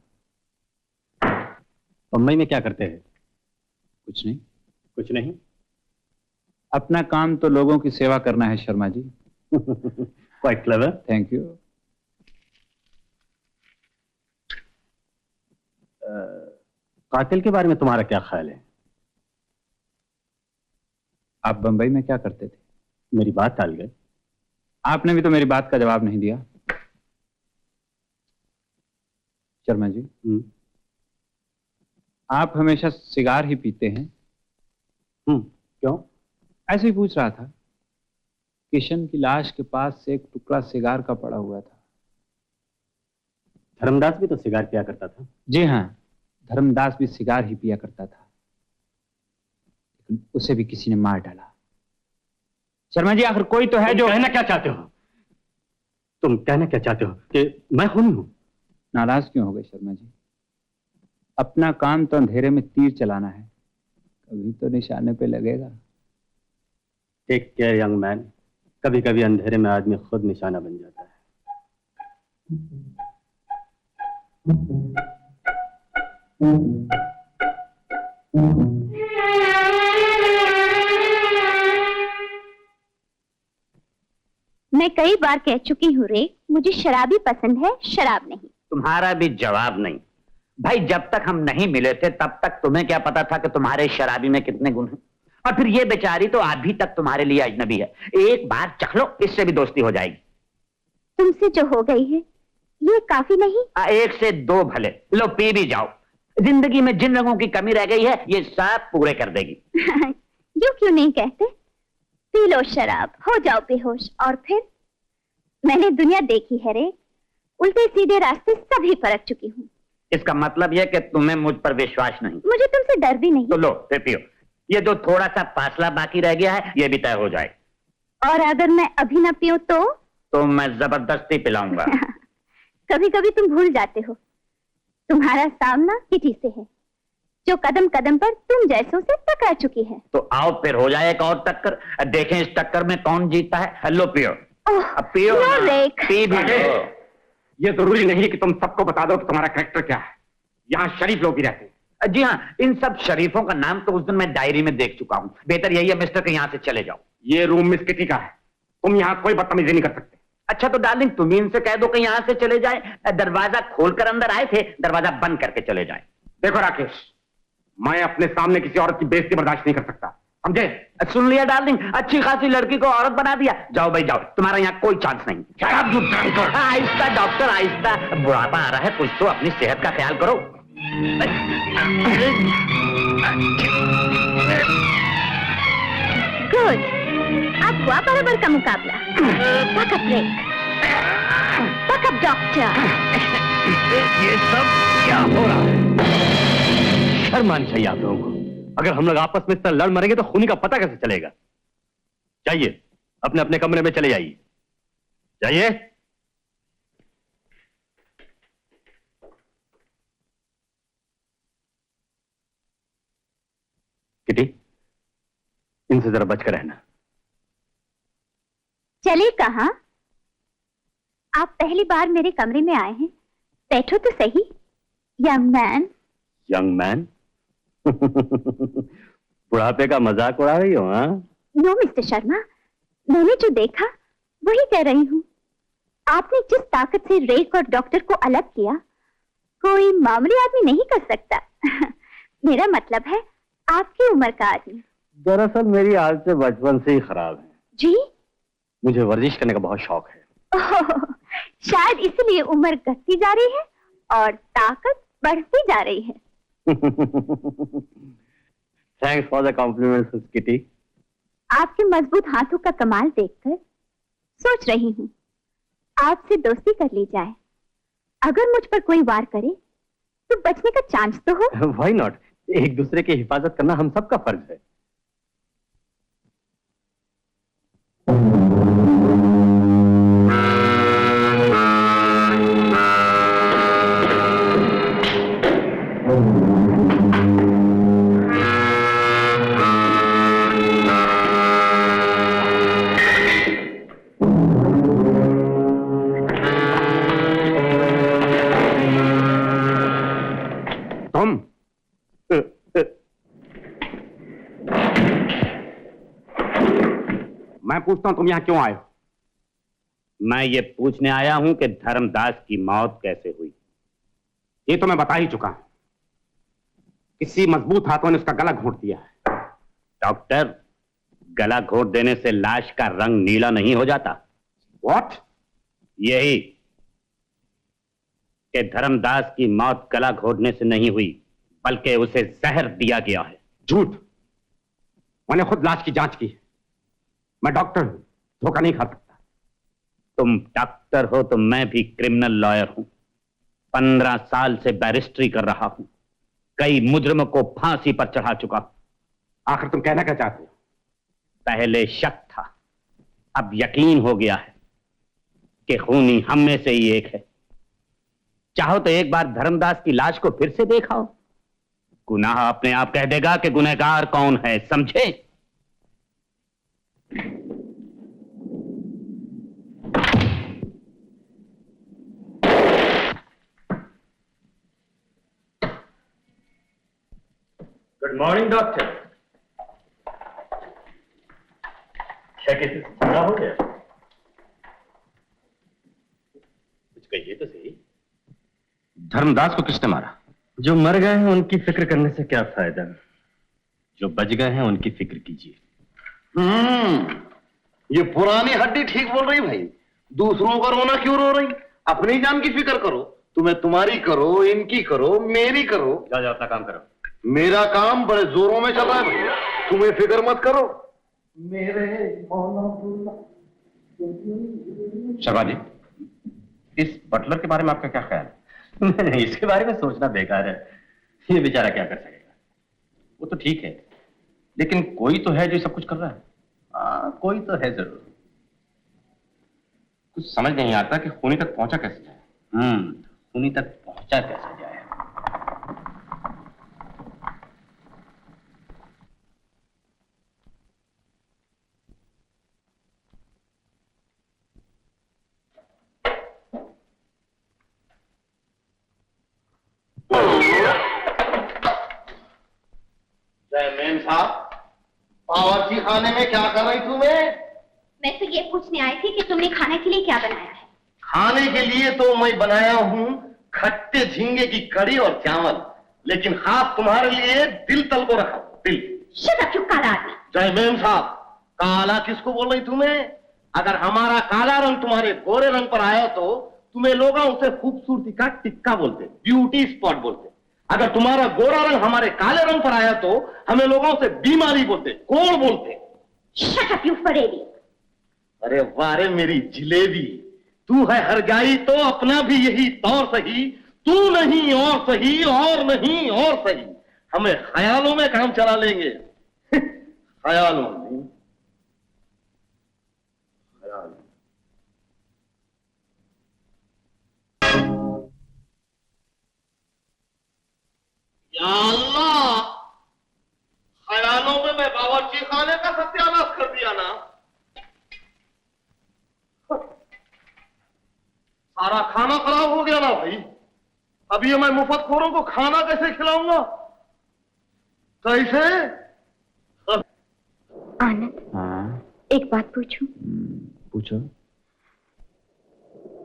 बम्बई में क्या करते हैं? कुछ नहीं। कुछ नहीं? अपना काम तो लोगों की सेवा करना है Sharma ji. Quite clever. Thank you. कातिल के बारे में तुम्हारा क्या ख्याल है? आप बंबई में क्या करते थे? मेरी बात टाल गए। आपने भी तो मेरी बात का जवाब नहीं दिया। शर्मा जी, आप हमेशा सिगार ही पीते हैं? क्यों? ऐसे ही पूछ रहा था। किशन की लाश के पास से एक टुकड़ा सिगार का पड़ा हुआ था। धर्मदास भी तो सिगार पिया करता था। जी हाँ, धर्मदास भी सिगार ही पिया करता था, लेकिन उसे भी किसी ने मार डाला। शर्मा जी, आखिर कोई तो है जो... कहना क्या चाहते हो? तुम कहना क्या चाहते हो कि मैं खूनी हूं? नाराज क्यों हो गए शर्मा जी? अपना काम तो अंधेरे में तीर चलाना है, कभी तो निशाने पे लगेगा। टेक केयर यंग मैन, कभी कभी अंधेरे में आदमी खुद निशाना बन जाता है। मैं कई बार कह चुकी हूँ रे, मुझे शराब ही पसंद है, शराब नहीं। तुम्हारा भी जवाब नहीं। भाई जब तक हम नहीं मिले थे तब तक तुम्हें क्या पता था कि तुम्हारे शराबी में कितने गुण हैं? और फिर ये बेचारी तो अभी तक तुम्हारे लिए अजनबी है। एक बार चख लो, इससे भी दोस्ती हो जाएगी। तुमसे जो हो गई है ये काफी नहीं? एक से दो भले, लो पी भी जाओ। जिंदगी में जिन रंगों की कमी रह गई है ये सब पूरे कर देगी। यूं क्यों नहीं कहते? पी लो शराब, हो जाओ बेहोश, और फिर? मैंने दुनिया देखी है रे, उल्टे सीधे रास्ते सभी परख चुकी हूँ। इसका मतलब यह कि तुम्हें मुझ पर विश्वास नहीं? मुझे तुमसे डर भी नहीं। तो लो फिर पियो। ये जो थोड़ा सा फासला बाकी रह गया है ये भी तय हो जाए। और अगर मैं अभी ना पीऊं तो मैं जबरदस्ती पिलाऊंगा। कभी कभी तुम भूल जाते हो, तुम्हारा सामना किटी से है जो कदम कदम पर तुम जैसों से टकरा चुकी है। तो आओ फिर हो जाए एक और टक्कर, देखें इस टक्कर में कौन जीतता है। लो पियो। अब पियो। पी भी लो। ये जरूरी नहीं कि तुम सबको बता दो कि तुम्हारा कैरेक्टर क्या है। यहाँ शरीफ लोग भी रहते हैं। जी हाँ, इन सब शरीफों का नाम तो उस दिन मैं डायरी में देख चुका हूँ। बेहतर यही है मिस्टर कि यहाँ से चले जाओ। ये रूम मिस किटी का है, तुम यहाँ कोई बदतमीजी नहीं कर सकते। अच्छा तो डार्लिंग तुम इनसे कह दो कि यहाँ से चले जाए। दरवाजा खोलकर अंदर आए थे, दरवाजा बंद करके चले जाए। देखो राकेश, मैं अपने सामने किसी औरत की बेइज्जती बर्दाश्त नहीं कर सकता, समझे? सुन लिया डार्लिंग, अच्छी खासी लड़की को औरत बना दिया। जाओ भाई जाओ, तुम्हारा यहाँ कोई चांस नहीं। आहिस्ता डॉक्टर आहिस्ता, बुढ़ापा आ रहा है, कुछ तो अपनी सेहत का ख्याल करो। गुड, अब हुआ बराबर का मुकाबला। पकअप ब्रेक, पकअप डॉक्टर। ये सब क्या हो रहा है? शर्म आनी चाहिए आप लोगों को। अगर हम लोग आपस में इस तरह लड़ मरेंगे तो खूनी का पता कैसे चलेगा? जाइए अपने अपने कमरे में चले जाइए, जाइए। किटी, इनसे जरा बचकर रहना। चले कहाँ? आप पहली बार मेरे कमरे में आए हैं, बैठो तो सही। Young man. Young man? बुढ़ापे का मजाक उड़ा रही हो? हाँ? नो मिस्टर शर्मा, मैंने जो देखा वही कह रही हूँ। आपने जिस ताकत से रेक और डॉक्टर को अलग किया, कोई मामूली आदमी नहीं कर सकता। मेरा मतलब है आपकी उम्र का आदमी। दरअसल मेरी आदतें बचपन से ही खराब हैं। जी? मुझे वर्जिश करने का बहुत शौक है। शायद इसलिए उम्र घटती जा रही है और ताकत बढ़ती जा रही है। Thanks for the compliments Kitty. आपके मजबूत हाथों का कमाल देखकर सोच रही हूँ आपसे दोस्ती कर ली जाए। अगर मुझ पर कोई वार करे तो बचने का चांस तो हो। Why not? एक दूसरे की हिफाजत करना हम सबका फर्ज है। मैं पूछता हूं तुम यहां क्यों आए हो? मैं ये पूछने आया हूं कि धर्मदास की मौत कैसे हुई। ये तो मैं बता ही चुका हूं। किसी मजबूत हाथों ने उसका गला घोंट दिया है। डॉक्टर, गला घोंट देने से लाश का रंग नीला नहीं हो जाता। व्हाट? यही कि धर्मदास की मौत गला घोंटने से नहीं हुई बल्कि उसे जहर दिया गया है। झूठ। मैंने खुद लाश की जांच की। मैं डॉक्टर हूं, धोखा नहीं खा सकता। तुम डॉक्टर हो तो मैं भी क्रिमिनल लॉयर हूं। 15 साल से बैरिस्ट्री कर रहा हूं। कई मुजरिमों को फांसी पर चढ़ा चुका हूं। आखिर तुम कहना क्या चाहते हो? पहले शक था, अब यकीन हो गया है कि खूनी हम में से ही एक है। चाहो तो एक बार धर्मदास की लाश को फिर से देखाओ। गुनाह अपने आप कह देगा कि गुनहगार कौन है, समझे? Good morning doctor. क्या कैसे पूरा हो गया? कुछ कहिए तो सही। धर्मदास को किसने मारा? जो मर गए हैं उनकी फिक्र करने से क्या फायदा, जो बच गए हैं उनकी फिक्र कीजिए। ये पुरानी हड्डी ठीक बोल रही भाई। दूसरों का रोना क्यों रो रही? अपनी जान की फिक्र करो। तुम्हें तुम्हारी करो, इनकी करो, मेरी करो। जाओ जाओ अपना काम करो। मेरा काम बड़े जोरों में चल रहा है भाई, तुम्हें फिक्र मत करो। मेरे शर्मा जी, इस बटलर के बारे में आपका क्या ख्याल है? नहीं, इसके बारे में सोचना बेकार है। ये बेचारा क्या कर सकेगा? वो तो ठीक है, लेकिन कोई तो है जो सब कुछ कर रहा है। हाँ, कोई तो है जरूर। कुछ समझ नहीं आता कि खूनी तक पहुंचा कैसे जाए। खूनी तक पहुंचा कैसे जाए? जयमेन साहब, बावर्ची खाने में क्या कर रही तुम्हें? मैं तो ये पूछने आई थी कि तुमने खाने के लिए क्या बनाया है। खाने के लिए तो मैं बनाया हूँ खट्टे झींगे की कड़ी और चावल, लेकिन खास तुम्हारे लिए दिल तल को रखा। दिल। शट अप, काला आदमी। जयमेन साहब, काला किसको बोल रही तुम्हें? अगर हमारा काला रंग तुम्हारे गोरे रंग पर आया तो तुम्हें लोग उसे खूबसूरती का टिक्का बोलते, ब्यूटी स्पॉट बोलते। अगर तुम्हारा गोरा रंग हमारे काले रंग पर आया तो हमें लोगों से बीमारी बोलते, कोड़ बोलते। शट अप, यू फरेबी। अरे वारे मेरी जिलेबी, तू है हरजाई तो अपना भी यही तौर सही। तू नहीं और सही, और नहीं और सही। हमें ख्यालों में काम चला लेंगे। ख्यालों में। ख्याल। या अल्लाह, ख्यालों में मैं बावर्ची खाने का सत्यानाश कर दिया ना। सारा खाना खराब हो गया ना भाई। अब ये मैं मुफ्तखोरों को खाना कैसे खिलाऊंगा? कैसे? आनंद, हाँ, एक बात पूछूं? पूछो।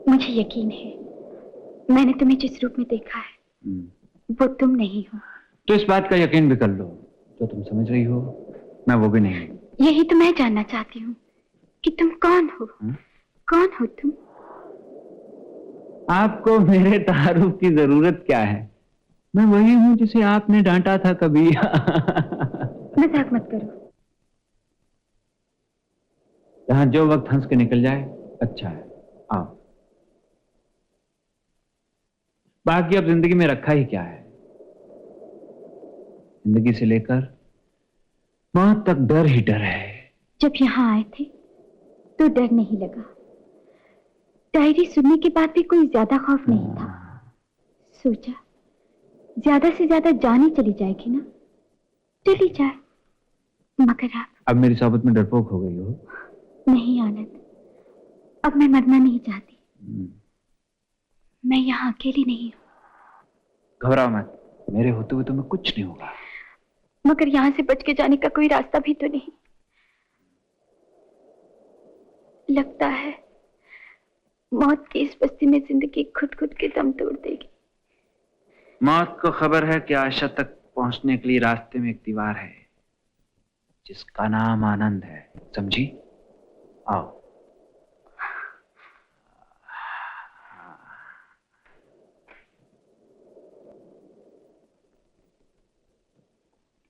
मुझे यकीन है मैंने तुम्हें जिस रूप में देखा है वो तुम नहीं हो। तो इस बात का यकीन भी कर लो, जो तुम समझ रही हो मैं वो भी नहीं हूँ। यही तो मैं जानना चाहती हूँ कि तुम कौन हो। कौन हो तुम? आपको मेरे तारुफ की जरूरत क्या है? मैं वही हूँ जिसे आपने डांटा था कभी। मजाक मत करो। यहाँ जो वक्त हंस के निकल जाए अच्छा है। आओ। बाकी अब जिंदगी में रखा ही क्या है? जिंदगी से लेकर मौत तक डर ही डर है। जब यहाँ आए थे तो डर नहीं लगा। डायरी सुनने के बाद भी कोई ज्यादा खौफ नहीं था। सोचा ज्यादा से ज्यादा जान ही चली जाएगी ना, चली जाए। मगर आप अब मेरी सोबत में डरपोक हो गई हो। नहीं आनंद, अब मैं मरना नहीं चाहती। मैं यहाँ अकेली नहीं हूँ। घबराओ मत, मेरे होते हुए तुम्हें कुछ नहीं होगा। मगर यहाँ से बच के जाने का कोई रास्ता भी तो नहीं। लगता है मौत की इस बस्ती में जिंदगी खुद खुद के दम तोड़ देगी। मौत को खबर है कि आशा तक पहुंचने के लिए रास्ते में एक दीवार है जिसका नाम आनंद है, समझी? आओ।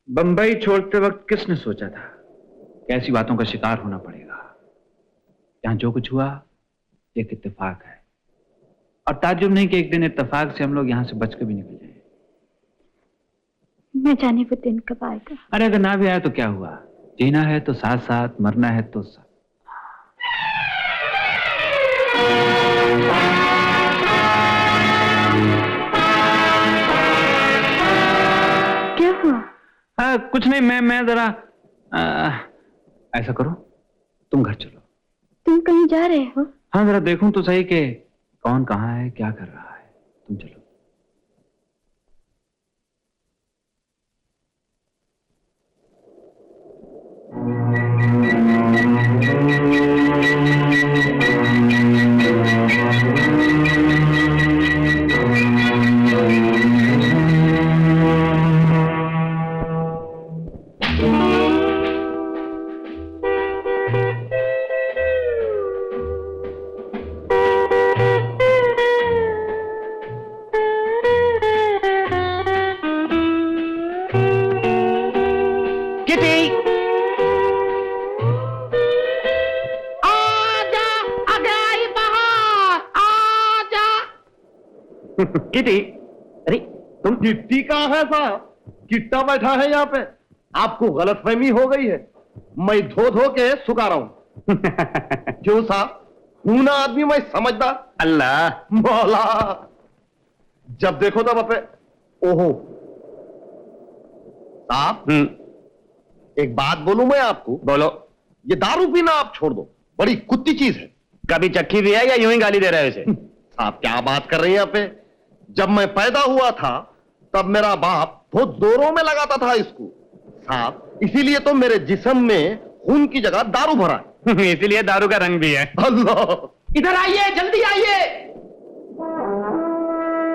बंबई छोड़ते वक्त किसने सोचा था कि ऐसी बातों का शिकार होना पड़ेगा? यहां जो कुछ हुआ एक इत्तेफाक है, और ताज्जुब नहीं कि एक दिन इत्तेफाक से हम लोग यहां से बच के भी निकल जाए। मैं जाने वो दिन कब आएगा? अरे अगर ना भी आया तो क्या हुआ? जीना है तो साथ साथ, मरना है तो साथ। क्या हुआ? कुछ नहीं, मैं जरा ऐसा करो, तुम घर चलो। तुम कहीं जा रहे हो? हाँ, जरा देखूं तो सही कि कौन कहाँ है, क्या कर रहा है। तुम चलो। किटी आजा आ गई बहार, आजा। किटी, अरे तुम किट्टी कहाँ है साहब? किट्टा बैठा है यहाँ पे। आपको गलतफहमी हो गई है। मैं धो धो के सुखा रहा हूं। क्यों साहब? हूं ना आदमी मैं समझदार। अल्लाह मौला, जब देखो तब अपने ओहो। साहब, एक बात बोलूं मैं आपको? बोलो। ये दारू पीना आप छोड़ दो, बड़ी कुत्ती चीज है। कभी चक्की भी है या यूं ही गाली दे रहे हो इसे? साहब क्या बात कर रहे हैं यहाँ पे? जब मैं पैदा हुआ था तब मेरा बाप बहुत जोरों में लगाता था इसको साहब, इसीलिए तो मेरे जिस्म में खून की जगह दारू भरा है। इसीलिए दारू का रंग भी है। अल्लाह, इधर आइए, जल्दी आइए।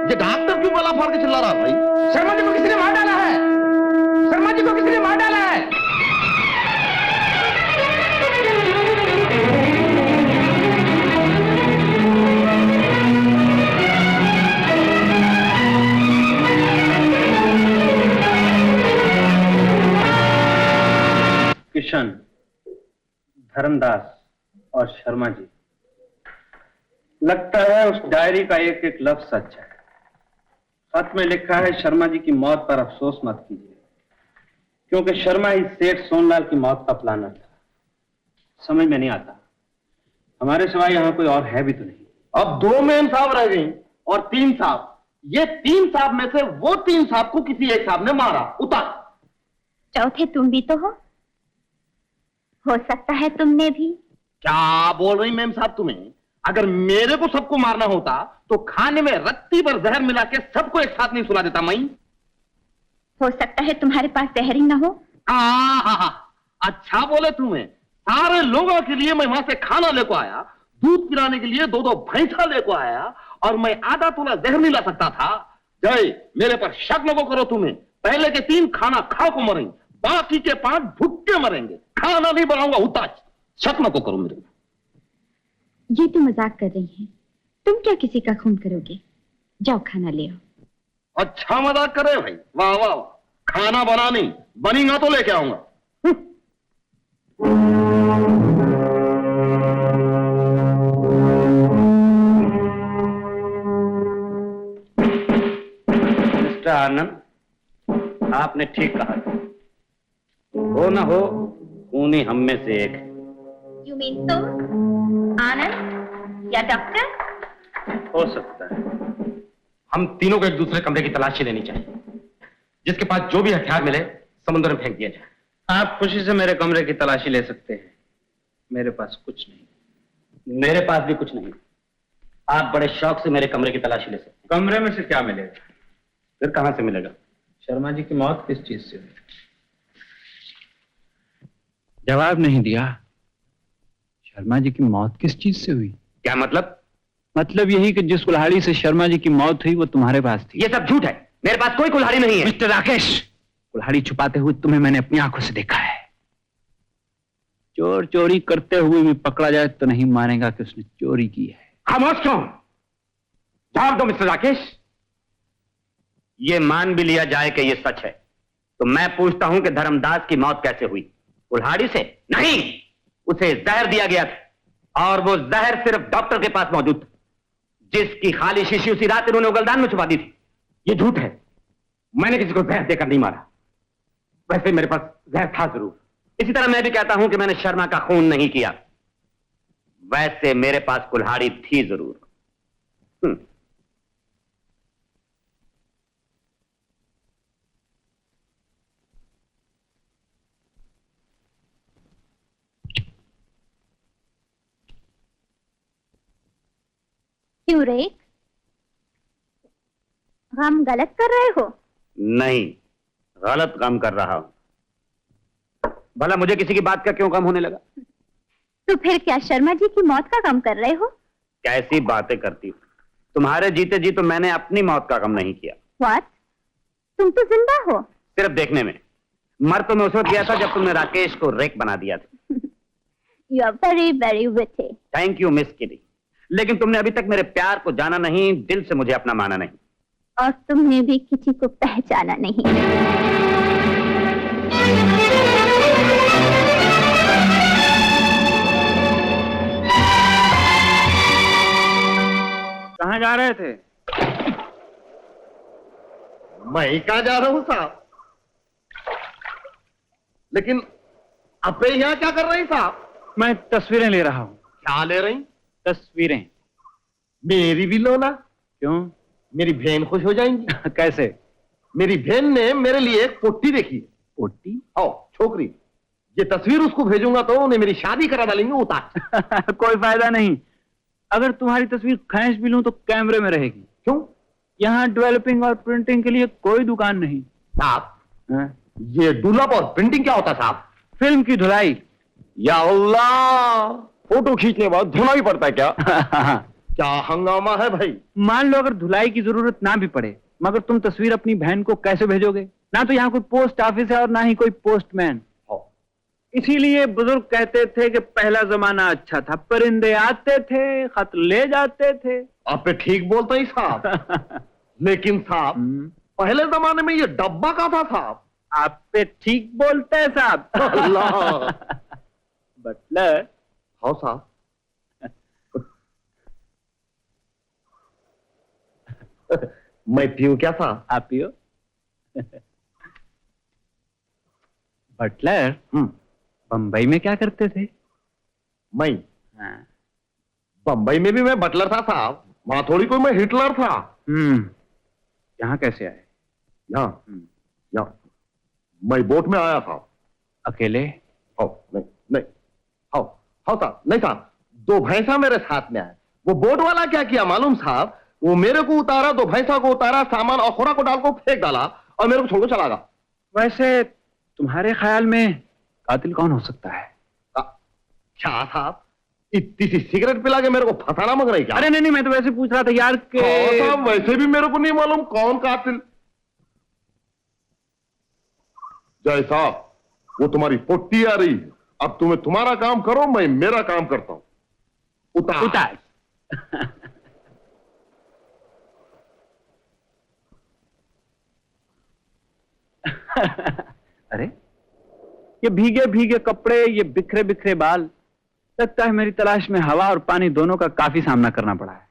ये डॉक्टर क्यों गला फाड़ के चिल्ला रहा है भाई? शर्मा जी को किसी ने मार डाला है। शर्मा जी को किसी ने मार डाला है। किशन, धर्मदास और शर्मा जी, लगता है उस डायरी का एक एक लफ्ज सच है। खत में लिखा है शर्मा जी की मौत पर अफसोस मत कीजिए, क्योंकि शर्मा ही सेठ सोनलाल की मौत का प्लानर था। समझ में नहीं आता, हमारे सिवाय यहाँ कोई और है भी तो नहीं। अब 2 मेम साहब रह गई और 3 साहब। ये 3 साहब में से वो 3 साहब को किसी एक साहब ने मारा। उतार। चौथे तुम भी तो हो सकता है तुमने भी। क्या बोल रही मेम साहब तुम्हें? अगर मेरे को सबको मारना होता तो खाने में रत्ती भर जहर मिला के सबको एक साथ नहीं सुला देता मैं। हो सकता है तुम्हारे पास जहर ही ना हो। अच्छा बोले तुम्हें। सारे लोगों के लिए मैं वहां से खाना लेको आया, दूध पिलाने के लिए 2-2 भैंसा लेको आया, और मैं आधा तोला जहर नहीं ला सकता था। जय, मेरे पर शक न करो तुम्हें। पहले के 3 खाना खा को मरेंगे, बाकी के 5 भुक्के मरेंगे। खाना नहीं बनाऊंगा उताज। शक न करो मेरे को। ये तो मजाक कर रही हैं। तुम क्या किसी का खून करोगे? जाओ खाना ले आओ। अच्छा मजाक करे भाई, वाह वाह वाह। खाना बना नहीं, बनेगा तो लेके आऊंगा। मिस्टर आनंद, आपने ठीक कहा, हो ना हो खून ही हम में से एक है। यू मीन तुम, आनंद या डॉक्टर? हो सकता है। हम तीनों को एक दूसरे कमरे की तलाशी लेनी चाहिए। जिसके पास जो भी हथियार मिले समुद्र में फेंक दिया जाए। आप खुशी से मेरे कमरे की तलाशी ले सकते हैं, मेरे पास कुछ नहीं। मेरे पास भी कुछ नहीं। आप बड़े शौक से मेरे कमरे की तलाशी ले सकते हैं। कमरे में से क्या मिलेगा? फिर कहां से मिलेगा? शर्मा जी की मौत किस चीज से हुई? जवाब नहीं दिया। शर्मा जी की मौत किस चीज से हुई? क्या मतलब? मतलब यही कि जिस कुल्हाड़ी से शर्मा जी की मौत हुई वो तुम्हारे पास थी। ये सब झूठ है, मेरे पास कोई कुल्हाड़ी नहीं है। मिस्टर राकेश, कुल्हाड़ी छुपाते हुए तुम्हें मैंने अपनी आंखों से देखा है। चोर चोरी करते हुए भी पकड़ा जाए तो नहीं मानेगा कि उसने चोरी की है। खामोश क्यों? जवाब दो मिस्टर राकेश। ये मान भी लिया जाए कि ये सच है तो मैं पूछता हूं कि धर्मदास की मौत कैसे हुई? कुल्हाड़ी से? नहीं, उसे जहर दिया गया था, और वो जहर सिर्फ डॉक्टर के पास मौजूद था, जिसकी खाली शीशी उसी रात इन्होंने उगलदान में छुपा दी थी। ये झूठ है, मैंने किसी को जहर देकर नहीं मारा। वैसे मेरे पास जहर था जरूर। इसी तरह मैं भी कहता हूं कि मैंने शर्मा का खून नहीं किया। वैसे मेरे पास कुल्हाड़ी थी जरूर। क्यों रेक, हम गलत कर रहे हो? नहीं, गलत काम कर रहा हूं। भला मुझे किसी की बात का क्यों काम होने लगा? तो फिर क्या शर्मा जी की मौत का गम कर रहे हो? कैसी बातें करती हो? तुम्हारे जीते जी तो मैंने अपनी मौत का गम नहीं किया। What? तुम तो जिंदा हो। सिर्फ देखने में। मर तो मैं उस वक्त गया था जब तुमने राकेश को रेक बना दिया था। You are very, very witty. Thank you miss किडी। लेकिन तुमने अभी तक मेरे प्यार को जाना नहीं, दिल से मुझे अपना माना नहीं। और तुमने भी किसी को पहचाना नहीं। जा रहे थे? मैं कहाँ जा रहा हूँ साहब? लेकिन आप यहाँ क्या कर रहे हैं साहब? मैं तस्वीरें ले रहा हूँ। क्या ले रही? तस्वीरें। मेरी भी लो ना। क्यों? मेरी बहन खुश हो जाएंगी। कैसे? मेरी बहन ने मेरे लिए एक पोटी देखी। पोटी? आओ छोकरी, ये तस्वीर उसको भेजूंगा तो उन्हें मेरी शादी करा डालेंगे उतार। कोई फायदा नहीं। अगर तुम्हारी तस्वीर खींच भी लूं तो कैमरे में रहेगी। क्यों? यहाँ डेवलपिंग और प्रिंटिंग के लिए कोई दुकान नहीं। साहब, ये डुलप और प्रिंटिंग क्या होता साहब? फिल्म की धुलाई। या अल्लाह, फोटो खींचने के बाद धुलना ही पड़ता है क्या? क्या हंगामा है भाई। मान लो अगर धुलाई की जरूरत ना भी पड़े, मगर तुम तस्वीर अपनी बहन को कैसे भेजोगे? ना तो यहाँ कोई पोस्ट ऑफिस है और ना ही कोई पोस्टमैन। इसीलिए बुजुर्ग कहते थे कि पहला जमाना अच्छा था, परिंदे आते थे, खत ले जाते थे। आप पे ठीक बोलते ही साहब। लेकिन साहब, पहले जमाने में ये डब्बा का था साहब। आप पे ठीक बोलते हैं साहब। अल्लाह। बटलर। हाँ साहब। मैं पीऊं क्या साहब? आप पियो। बटलर, बम्बई में क्या करते थे? मैं बम्बई में भी मैं बटलर था साहब। वहां थोड़ी कोई मैं हिटलर था। यहाँ कैसे आए? यहाँ मैं बोट में आया था। अकेले? नहीं साहब, नहीं साहब, दो भैंसा मेरे साथ में आए। वो बोट वाला क्या किया मालूम साहब? वो मेरे को उतारा, दो भैंसा को उतारा, सामान और खुराक को डाल को फेंक डाला और मेरे को छोड़ चला गया। वैसे तुम्हारे ख्याल में कातिल कौन हो सकता है? क्या साहब, इतनी सी सिगरेट पिला के मेरे को फंसाना मग रही क्या? अरे नहीं, मैं तो वैसे पूछ रहा था यार के साहब, वैसे भी मेरे को नहीं मालूम कौन कातिल। जय साहब, वो तुम्हारी पोटी आ रही है। अब तुम्हें तुम्हारा काम करो, मैं मेरा काम करता हूं। उतार। अरे ये भीगे भीगे कपड़े, ये बिखरे बिखरे बाल, लगता है मेरी तलाश में हवा और पानी दोनों का काफी सामना करना पड़ा है।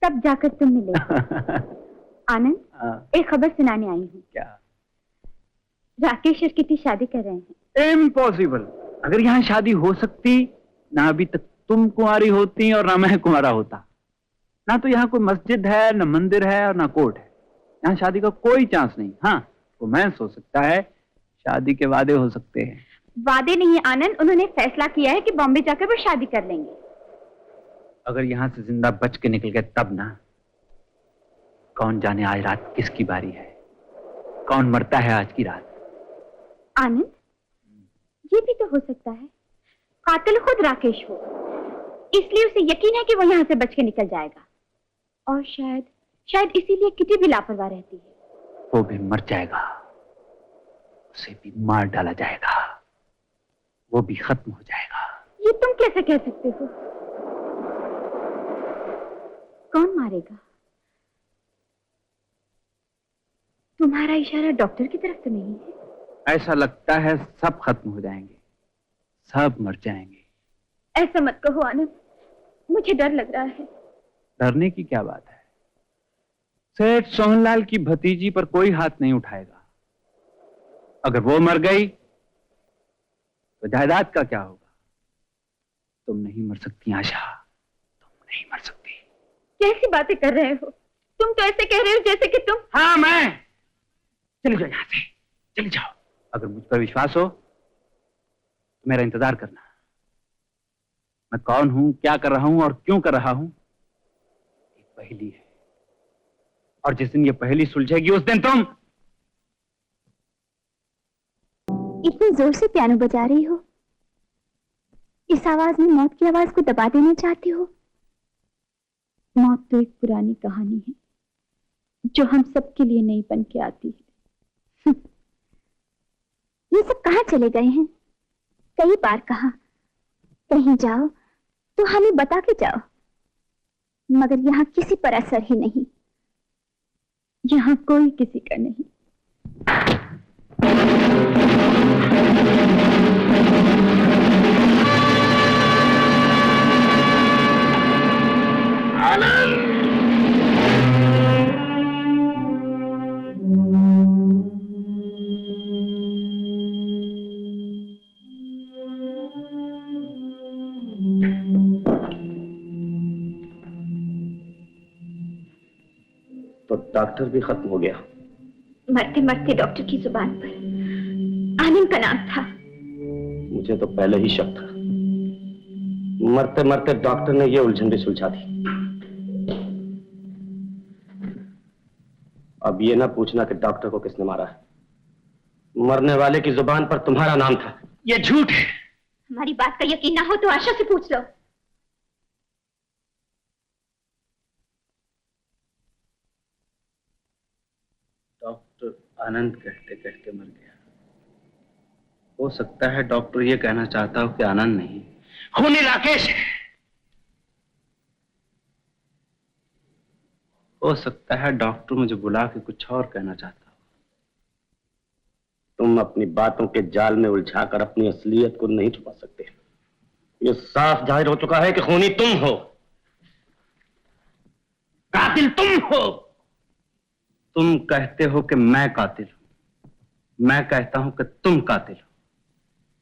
तब जाकर तुम मिले। आनंद, एक खबर सुनाने आई हूँ। क्या? राकेश और किटी शादी कर रहे हैं। इम्पॉसिबल। अगर यहाँ शादी हो सकती, ना अभी तक तुम कुंवारी होती और ना मैं कुंवारा होता। ना तो यहाँ कोई मस्जिद है, ना मंदिर है और ना कोर्ट है। यहाँ शादी का कोई चांस नहीं। हाँ, रोमांस हो सकता है, शादी के वादे हो सकते हैं। वादे नहीं आनंद, उन्होंने फैसला किया है कि बॉम्बे जाकर वो शादी कर लेंगे। अगर यहाँ से जिंदा बच के निकल गए तब ना। कौन जाने आज रात किसकी बारी है, कौन मरता है आज की रात। आनंद, ये भी तो हो सकता है कातिल खुद राकेश हो, इसलिए उसे यकीन है कि वो यहाँ से बच के निकल जाएगा। और शायद इसीलिए किटी भी लापरवाह रहती है। वो भी मर जाएगा, उसे भी मार डाला जाएगा, वो भी खत्म हो जाएगा। ये तुम कैसे कह सकते हो? कौन मारेगा? तुम्हारा इशारा डॉक्टर की तरफ तो नहीं है? ऐसा लगता है सब खत्म हो जाएंगे, सब मर जाएंगे। ऐसा मत कहो आनंद, मुझे डर लग रहा है। डरने की क्या बात है? सेठ सोहनलाल की भतीजी पर कोई हाथ नहीं उठाएगा। अगर वो मर गई तो जायदाद का क्या होगा? तुम नहीं मर सकती आशा, तुम नहीं मर सकती। कैसी बातें कर रहे हो? तुम तो ऐसे कह रहे हो जैसे कि तुम। हाँ, मैं। चले जाओ यहाँ से, चले जाओ। अगर मुझ पर विश्वास हो तो मेरा इंतजार करना। मैं कौन हूं, क्या कर रहा हूं और क्यों कर रहा हूं, एक पहेली है। और जिस दिन ये पहेली सुलझेगी उस दिन तुम। इतनी जोर से पियानो बजा रही हो, इस आवाज में मौत की आवाज को दबा देना चाहती हो? मौत तो एक पुरानी कहानी है जो हम सबके लिए नई बन के आती है। ये सब कहाँ चले गए हैं? कई बार कहा कहीं जाओ तो हमें बता के जाओ, मगर यहाँ किसी पर असर ही नहीं। यहाँ कोई किसी का नहीं। आनंद, डॉक्टर भी खत्म हो गया। मरते मरते डॉक्टर की जुबान पर आनंद का नाम था। मुझे तो पहले ही शक था। मरते मरते डॉक्टर ने ये उलझन भी सुलझा दी। अब ये ना पूछना कि डॉक्टर को किसने मारा है। मरने वाले की जुबान पर तुम्हारा नाम था। ये झूठ है। हमारी बात का यकीन ना हो तो आशा से पूछ लो। डॉक्टर आनंद कहते कहते मर गया। हो सकता है डॉक्टर ये कहना चाहता हो कि आनंद नहीं, खूनी राकेश है। हो सकता है डॉक्टर मुझे बुला के कुछ और कहना चाहता हो। तुम अपनी बातों के जाल में उलझाकर अपनी असलियत को नहीं छुपा सकते। ये साफ जाहिर हो चुका है कि खूनी तुम हो, कातिल तुम हो। तुम कहते हो कि मैं कातिल हूं, मैं कहता हूं कि तुम कातिल हो।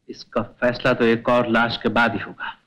इसका फैसला तो एक और लाश के बाद ही होगा।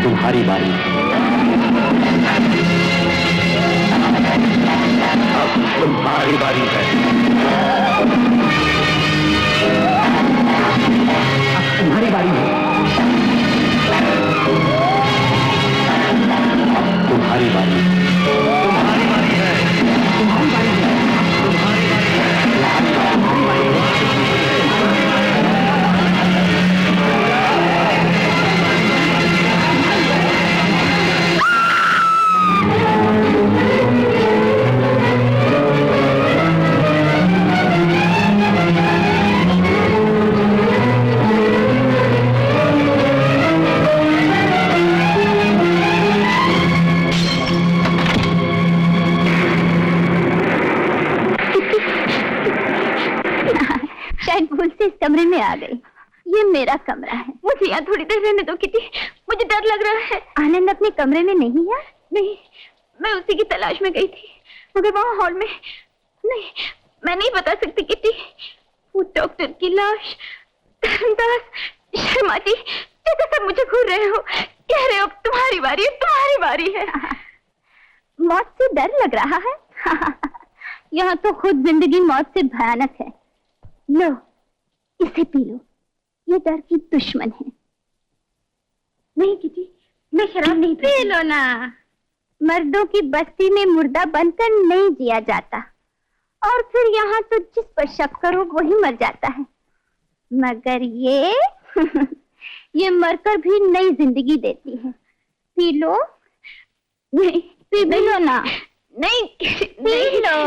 तुम्हारी बारी। अब तुम्हारी बारी है। अब तुम्हारी बारी है। अब तुम्हारी बारी। तुम्हारी बारी है। तुम्हारी बारी है। तुम्हारी बारी है। तुम्हारी बारी है। इस कमरे में आ गई। ये मेरा कमरा है। मुझे यहाँ थोड़ी देर रहने दो किटी, मुझे डर लग रहा है। आनंद अपने कमरे में नहीं है? नहीं, मैं उसी की तलाश में गई थी, मगर वहाँ हॉल में नहीं। मैं नहीं बता सकती किटी। वो डॉक्टर की लाश, धर्मदास, शर्मा जी, जैसे सब मुझे घूर रहे हो, कह रहे हो तुम्हारी बारी है, तुम्हारी बारी है। मौत से डर लग रहा है? यहाँ तो खुद जिंदगी मौत से भयानक है। लो, इसे पी लो, ये डर की दुश्मन है। नहीं किटी, मैं शराब नहीं पी लो ना। मर्दों की बस्ती में मुर्दा बनकर नहीं जिया जाता, और फिर यहाँ तो जिस पर शक करो वही मर जाता है। मगर ये ये मरकर भी नई जिंदगी देती है। P low. नहीं, पी लो ना। नहीं, पी लो।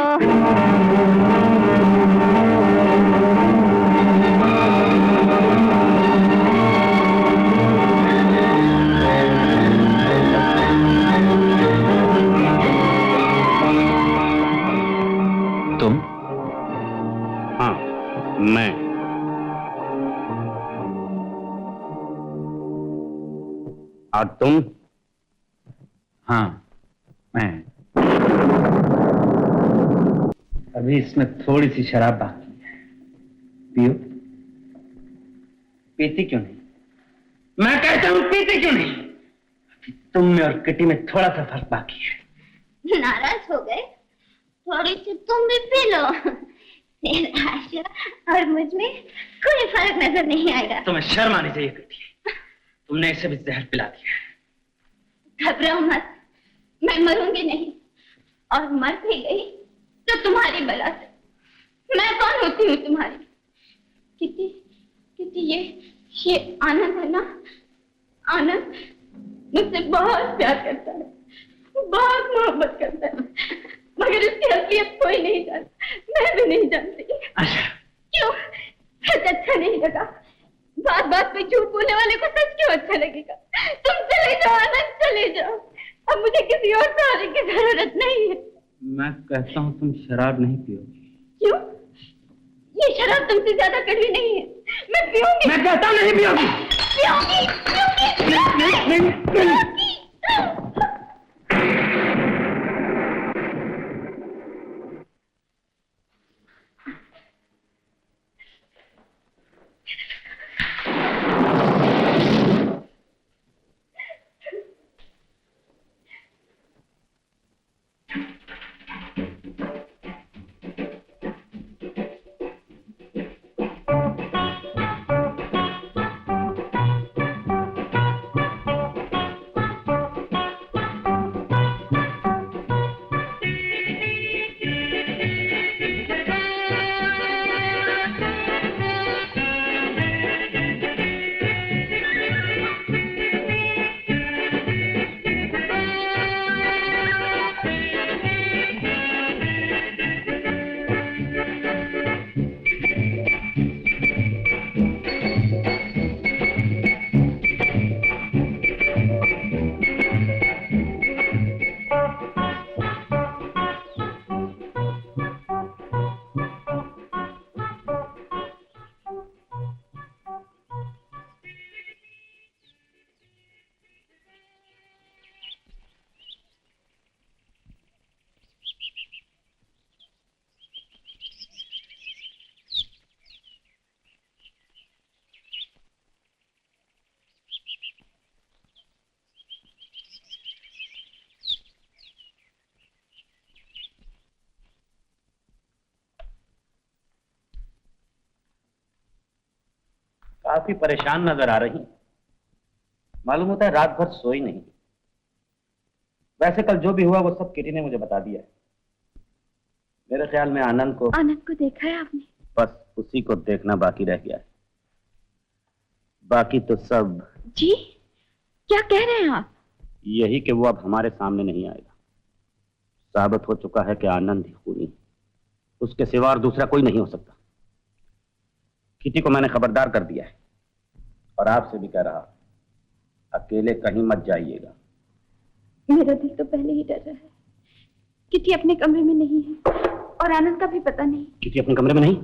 और तुम? हाँ, मैं। अभी इसमें थोड़ी सी शराब बाकी है, पियो। पीती क्यों नहीं? मैं कहता हूं पीती क्यों नहीं? अभी तुम में और किटी में थोड़ा सा फर्क बाकी है। नाराज हो गए? थोड़ी सी तुम भी पी लो, फिर आशा और मुझ में कोई फर्क नजर नहीं आएगा। तुम्हें शर्म आनी चाहिए किटी, तुमने इसे भी जहर पिला दिया। घबराओ मत, मैं मरूंगी नहीं, और मर भी गई तो तुम्हारी बला से। मैं कौन होती हूँ तुम्हारी? किटी, किटी, ये आनंद है ना? आनंद मुझसे बहुत प्यार करता है, बहुत मोहब्बत करता है, मगर इसकी असलियत कोई नहीं जानता, मैं भी नहीं जानती। अच्छा, क्यों? सच अच्छा नहीं लगा? बात बात पे झूठ बोलने वाले को सच क्यों अच्छा लगेगा? तुम चले जाओ आनंद, चले जाओ, अब मुझे किसी और सहारे की जरूरत नहीं है। मैं कहता हूँ तुम शराब नहीं पियोगी। क्यों? ये शराब तुमसे ज्यादा कड़वी नहीं है, मैं पीऊंगी। मैं कहता हूं नहीं पियोगी। पीऊंगी, पीऊंगी, पीऊंगी। काफी परेशान नजर आ रही, मालूम होता है रात भर सोई नहीं। वैसे कल जो भी हुआ वो सब किटी ने मुझे बता दिया है। मेरे ख्याल में आनंद को देखा है आपने? बस उसी को देखना बाकी रह गया है, बाकी तो सब। जी, क्या कह रहे हैं आप? यही कि वो अब हमारे सामने नहीं आएगा। साबित हो चुका है कि आनंद ही खूनी है, उसके सिवा और दूसरा कोई नहीं हो सकता। किटी को मैंने खबरदार कर दिया है, और आपसे भी कह रहा, अकेले कहीं मत जाइएगा। मेरा दिल तो पहले ही डर रहा है। किटी अपने कमरे में नहीं है, और आनंद का भी पता नहीं। किटी अपने कमरे में नहीं?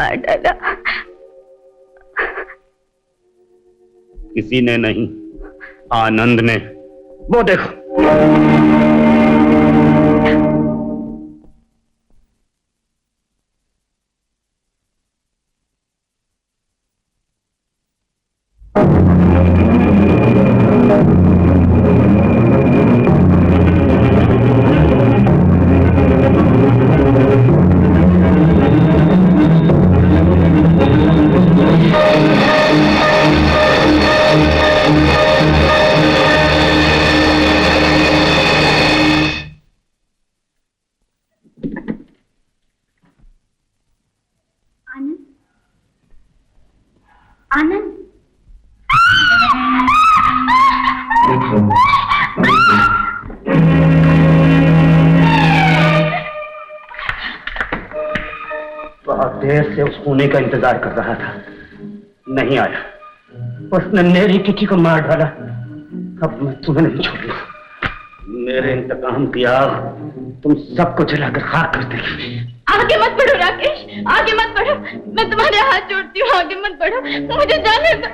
मार डाला। किसी ने नहीं, आनंद ने। वो देखो। आनंद, बहुत देर से उस होने का इंतजार कर रहा था, नहीं आया। उसने मेरी किटी को मार डाला। अब मैं तुम्हें नहीं छोड़ूंगा। मेरे इंतकाम की आग तुम सबको जलाकर खाक कर देगी। आगे मत बढ़ो राकेश, आगे मत बढ़ो। मैं तुम्हारे हाथ जोड़ती हूँ, आगे मत बढ़ो, मुझे जाने दो।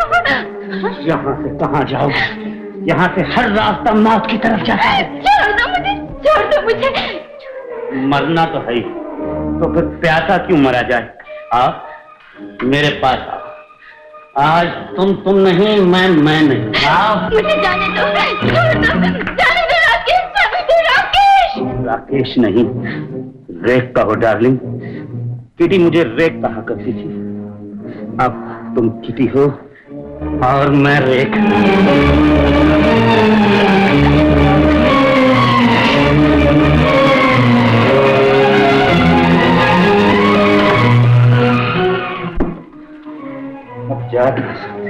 यहाँ से कहाँ जाओगे? यहाँ से हर रास्ता मौत की तरफ जाता है। छोड़ दो मुझे, छोड़ दो मुझे। मरना तो है ही, तो फिर प्यासा क्यों मरा जाए? आओ मेरे पास आओ। आज तुम नहीं, मैं नहीं। आओ। मुझे जाने दो, छोड़ दो, जाने दो राकेश, जाने दो राकेश। राकेश नहीं, रेख कहो डार्लिंग। किटी मुझे रेख कहा करती थी, अब तुम किटी हो और मैं रेख। अब जा नहीं सकती।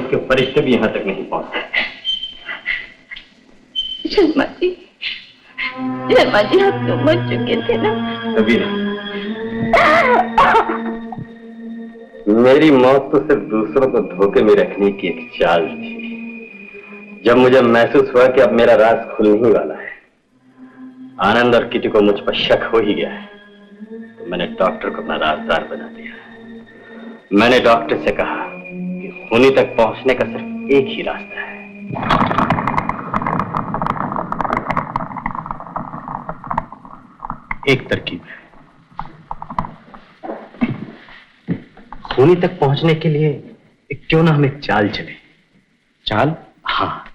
उसके फरिश्ते भी यहां तक नहीं पहुंच सकते। शर्मा जी आप तो मर चुके थे ना। कभी नहीं। मेरी मौत तो सिर्फ दूसरों को धोखे में रखने की एक चाल थी। जब मुझे महसूस हुआ कि अब मेरा राज खुलने ही वाला है, आनंद और किटी को मुझ पर शक हो ही गया है, तो मैंने डॉक्टर को अपना राजदार बना दिया। मैंने डॉक्टर से कहा कि खूनी तक पहुंचने का सिर्फ एक ही रास्ता है। एक तरकीब है। खूनी तक पहुंचने के लिए क्यों ना हम एक चाल चले। चाल? हाँ,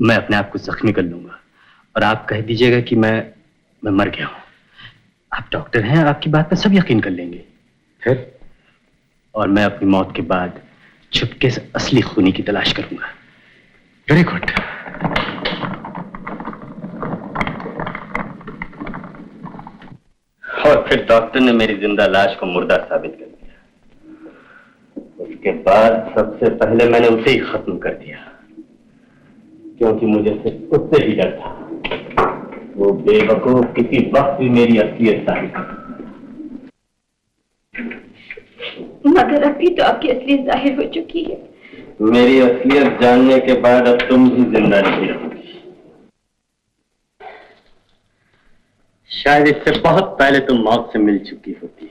मैं अपने आप को जख्मी कर लूंगा और आप कह दीजिएगा कि मैं मर गया हूं। आप डॉक्टर हैं, आपकी बात पर सब यकीन कर लेंगे। फिर? और मैं अपनी मौत के बाद छुपके से असली खूनी की तलाश करूंगा। Very good. और फिर डॉक्टर ने मेरी जिंदा लाश को मुर्दा साबित कर दिया। उसके बाद सबसे पहले मैंने उसे ही खत्म कर दिया, क्योंकि मुझे सिर्फ उससे ही डर था। वो बेवकूफ किसी वक्त भी मेरी असलियत जाहिर कर। मगर अभी तो आपकी असलियत जाहिर हो चुकी है। मेरी असलियत जानने के बाद अब तुम भी जिंदा नहीं रहोगी। शायद इससे बहुत पहले तुम मौत से मिल चुकी होती,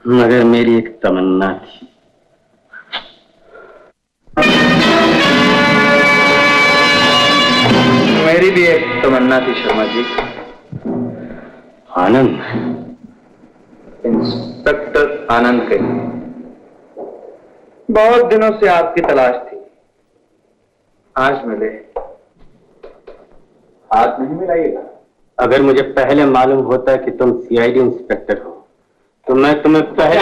मगर मेरी एक तमन्ना थी। मेरी भी एक तमन्ना थी शर्मा जी। आनंद? इंस्पेक्टर आनंद के लिए बहुत दिनों से आपकी तलाश थी, आज मिले। हाथ नहीं मिलाइएगा। अगर मुझे पहले मालूम होता कि तुम सीआईडी इंस्पेक्टर हो तो मैं तुम्हें पहले।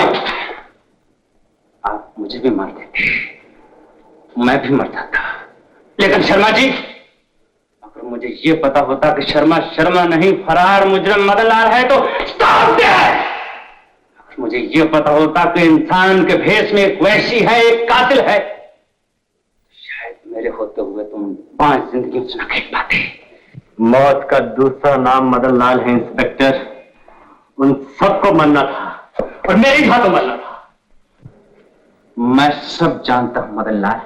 आप मुझे भी मार देते, मैं भी मरता था। लेकिन शर्मा जी, अगर मुझे ये पता होता कि शर्मा नहीं फरार मुजरिम मदनलाल है तो स्टॉप दैट। अगर मुझे ये पता होता कि इंसान के भेष में एक वैशी है, एक कातिल है, शायद मेरे होते हुए तुम 5 जिंदगी से न खेल पाते। मौत का दूसरा नाम मदनलाल है इंस्पेक्टर। उन सबको मरना था और मेरे ही हाथों मरना था। मैं सब जानता हूं मदनलाल।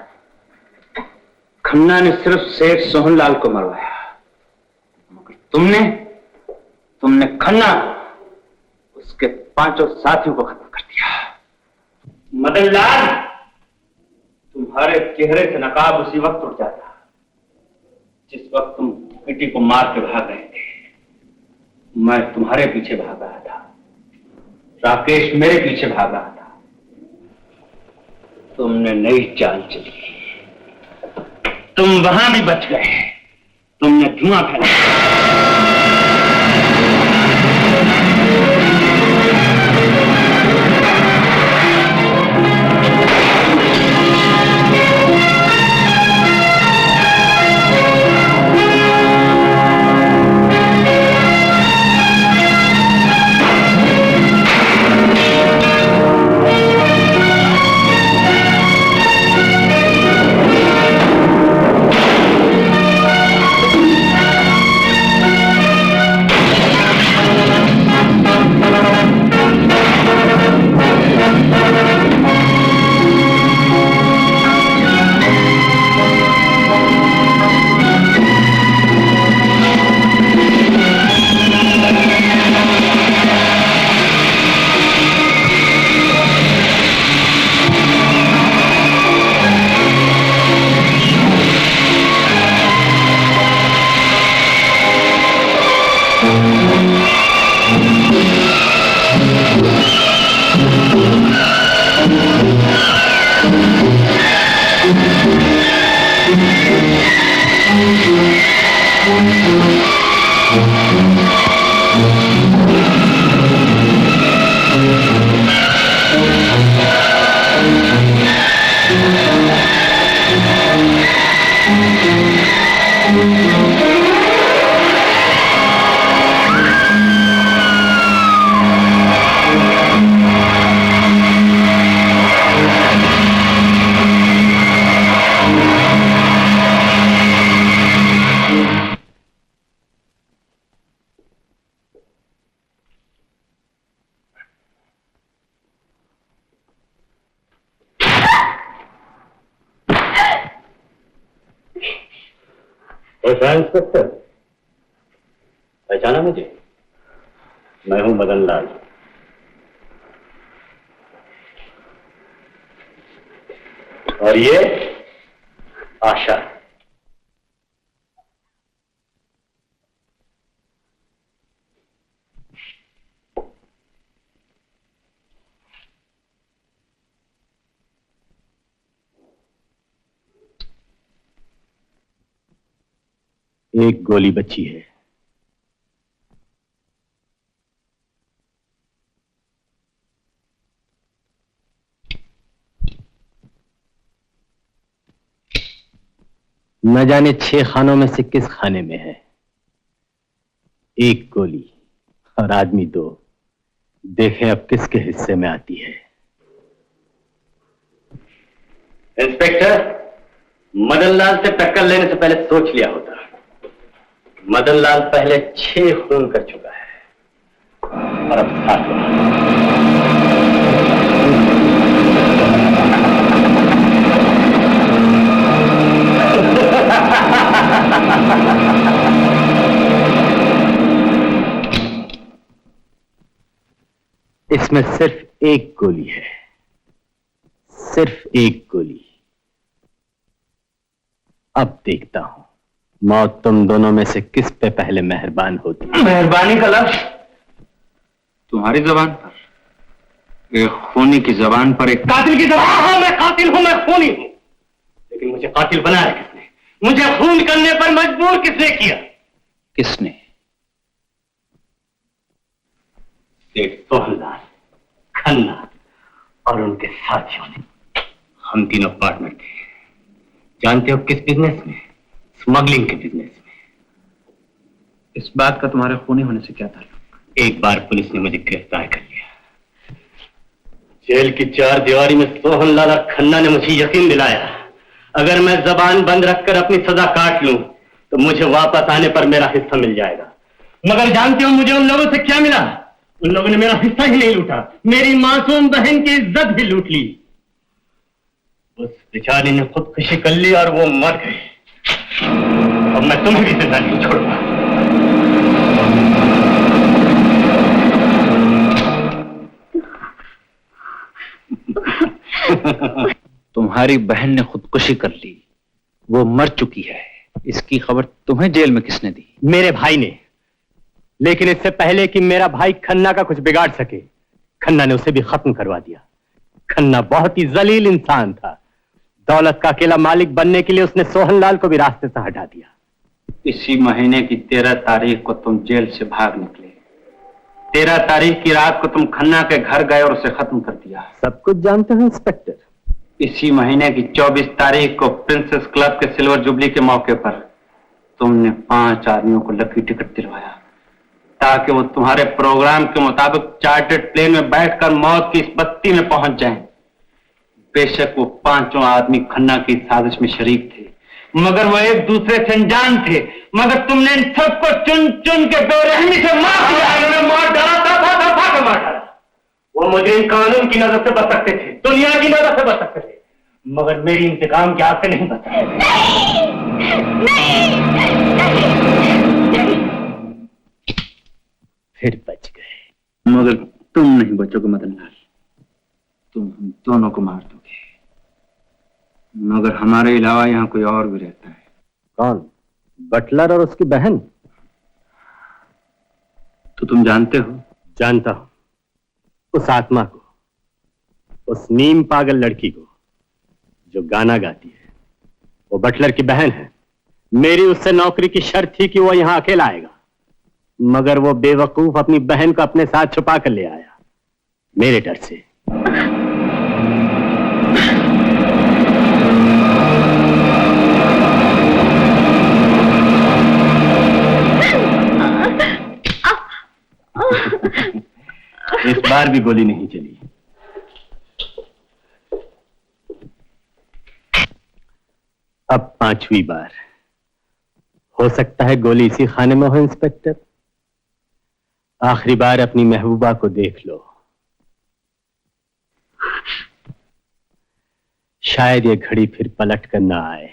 खन्ना ने सिर्फ सेठ सोहनलाल को मरवाया, मगर तुमने खन्ना उसके 5 साथियों को खत्म कर दिया। मदनलाल, तुम्हारे चेहरे से नकाब उसी वक्त उठ जाता जिस वक्त तुम किटी को मार के भाग रहे थे। मैं तुम्हारे पीछे भाग रहा था, राकेश मेरे पीछे भाग रहा था। तुमने नई चाल चली, तुम वहां भी बच गए। तुमने धुआं फैलाया। कहा इंस्पेक्टर? पहचाना मुझे? मैं हूं मदन लाल। और ये आशा। एक गोली बची है। न जाने 6 खानों में से किस खाने में है। एक गोली और आदमी 2। देखें अब किसके हिस्से में आती है। इंस्पेक्टर, मदन लाल से टक्कर लेने से पहले सोच लिया होता। मदन लाल पहले 6 खून कर चुका है और अब 7। इसमें सिर्फ एक गोली है, सिर्फ एक गोली। अब देखता हूं मौत तुम दोनों में से किस पे पहले मेहरबान होती है। मेहरबानी का लफ्ज तुम्हारी जबान पर, एक खूनी की जबान पर, एक कातिल की जबान। हाँ, मैं कातिल हूं, मैं खूनी हूं, लेकिन मुझे कातिल बनाया किसने? मुझे खून करने पर मजबूर किसने किया? किसने? सेठ सोहनलाल, खन्ना और उनके साथियों ने। हम तीनों पार्टनर थे। जानते हो किस बिजनेस में? स्मगलिंग के बिजनेस में। इस बात का तुम्हारे खूनी होने से क्या ताल्लुक? एक बार पुलिस ने मुझे गिरफ्तार कर लिया। जेल की 4 दीवारी में सोहनलाल और खन्ना ने मुझे यकीन दिलाया, अगर मैं जबान बंद रखकर अपनी सजा काट लूं तो मुझे वापस आने पर मेरा हिस्सा मिल जाएगा। मगर जानते हो मुझे उन लोगों से क्या मिला? उन लोगों ने मेरा हिस्सा ही नहीं लूटा, मेरी मासूम बहन की इज्जत भी लूट ली। उस बेचारी ने खुदकुशी कर ली और वो मर गई। अब मैं तुम्हें भी जिंदा नहीं छोड़ूंगा। तुम्हारी बहन ने खुदकुशी कर ली, वो मर चुकी है। इसकी खबर तुम्हें जेल में किसने दी? मेरे भाई ने। लेकिन इससे पहले कि मेरा भाई खन्ना का कुछ बिगाड़ सके, खन्ना ने उसे भी खत्म करवा दिया। खन्ना बहुत ही जलील इंसान था। दौलत का अकेला मालिक बनने के लिए उसने सोहनलाल को भी रास्ते से हटा दिया। इसी महीने की 13 तारीख को तुम जेल से भाग निकले। 13 तारीख की रात को तुम खन्ना के घर गए और उसे खत्म कर दिया। सब कुछ जानते हैं इंस्पेक्टर। इसी महीने की 24 तारीख को प्रिंसेस क्लब के सिल्वर जुबली के मौके पर तुमने 5 आदमियों को लकी टिकट दिलवाया ताकि वो तुम्हारे प्रोग्राम के मुताबिक चार्टर्ड प्लेन में बैठकर मौत की इस बत्ती में पहुंच जाएं। बेशक वो 5 आदमी खन्ना की साजिश में शरीक थे, मगर वो एक दूसरे से अनजान थे। मगर तुमने इन सबको चुन चुन के बेरहमी से मार दिया। मार डाला था मार डाला। वो मुझे कानून की नजर से बच सकते थे, दुनिया की नजर से बच सकते थे, मगर मेरी इंतकाम की आग से नहीं बच सकते। फिर बच गए। मगर तुम नहीं बचोगे मदन लाल, तुम हम दोनों को मार दोगे। मगर हमारे अलावा यहाँ कोई और भी रहता है। कौन? बटलर और उसकी बहन? तो तुम जानते हो? जानता हूं। उस आत्मा को, उस नीम पागल लड़की को जो गाना गाती है, वो बटलर की बहन है। मेरी उससे नौकरी की शर्त थी कि वो यहां अकेला आएगा, मगर वो बेवकूफ अपनी बहन को अपने साथ छुपा कर ले आया, मेरे डर से। इस बार भी गोली नहीं चली। अब 5वीं बार। हो सकता है गोली इसी खाने में हो इंस्पेक्टर। आखिरी बार अपनी महबूबा को देख लो। शायद ये घड़ी फिर पलट कर ना आए।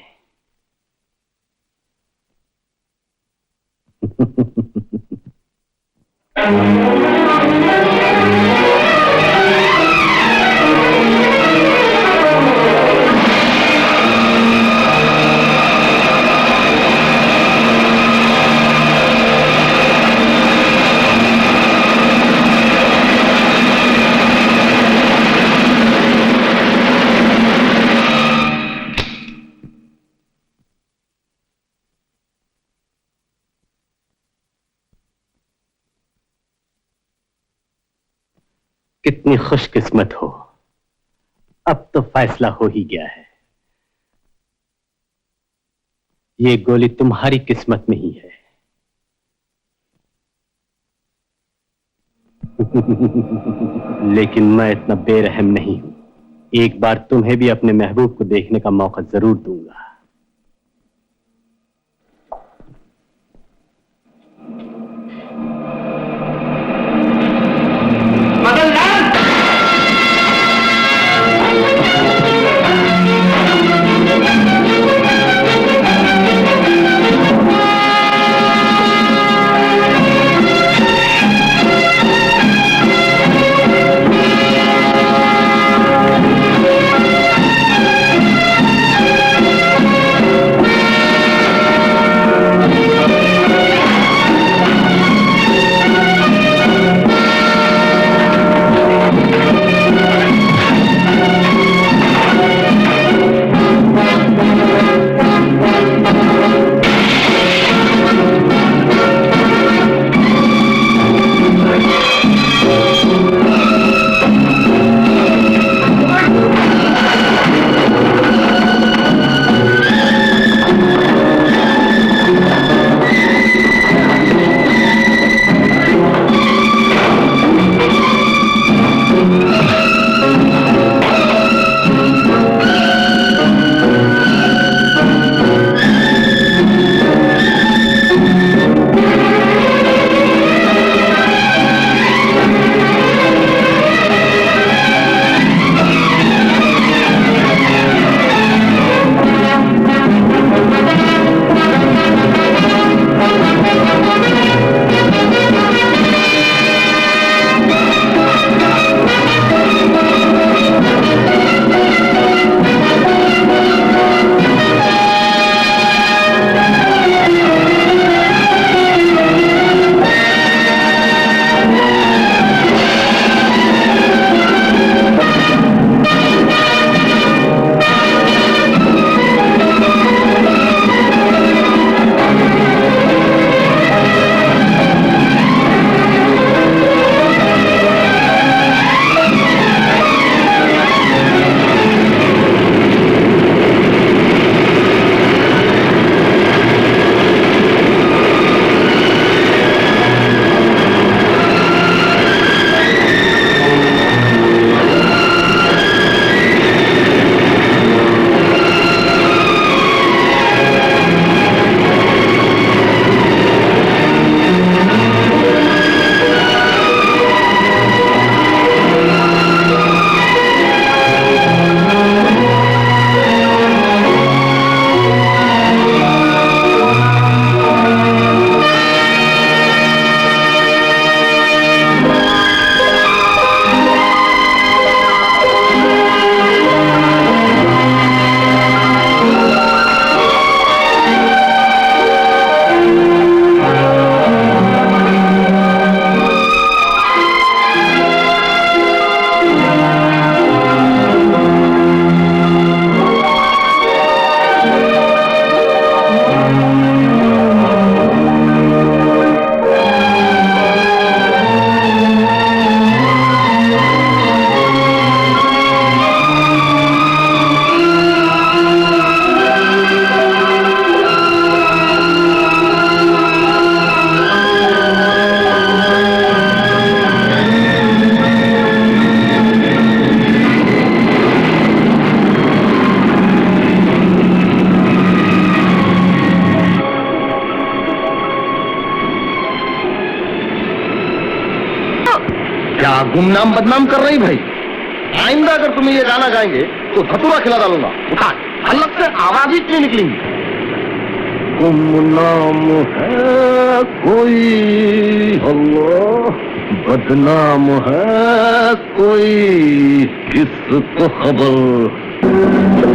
कितनी खुशकिस्मत हो, अब तो फैसला हो ही गया है। ये गोली तुम्हारी किस्मत में ही है। लेकिन मैं इतना बेरहम नहीं हूं। एक बार तुम्हें भी अपने महबूब को देखने का मौका जरूर दूंगा। क्या गुमनाम बदनाम कर रही भाई? आइंदा अगर तुम्हें ये गाना गाएंगे तो धतूरा खिला डालूंगा। उठा, हल्लक से आवाज ही नहीं निकलेंगी। गुमनाम है कोई, अल्लाह बदनाम है कोई, किसको खबर।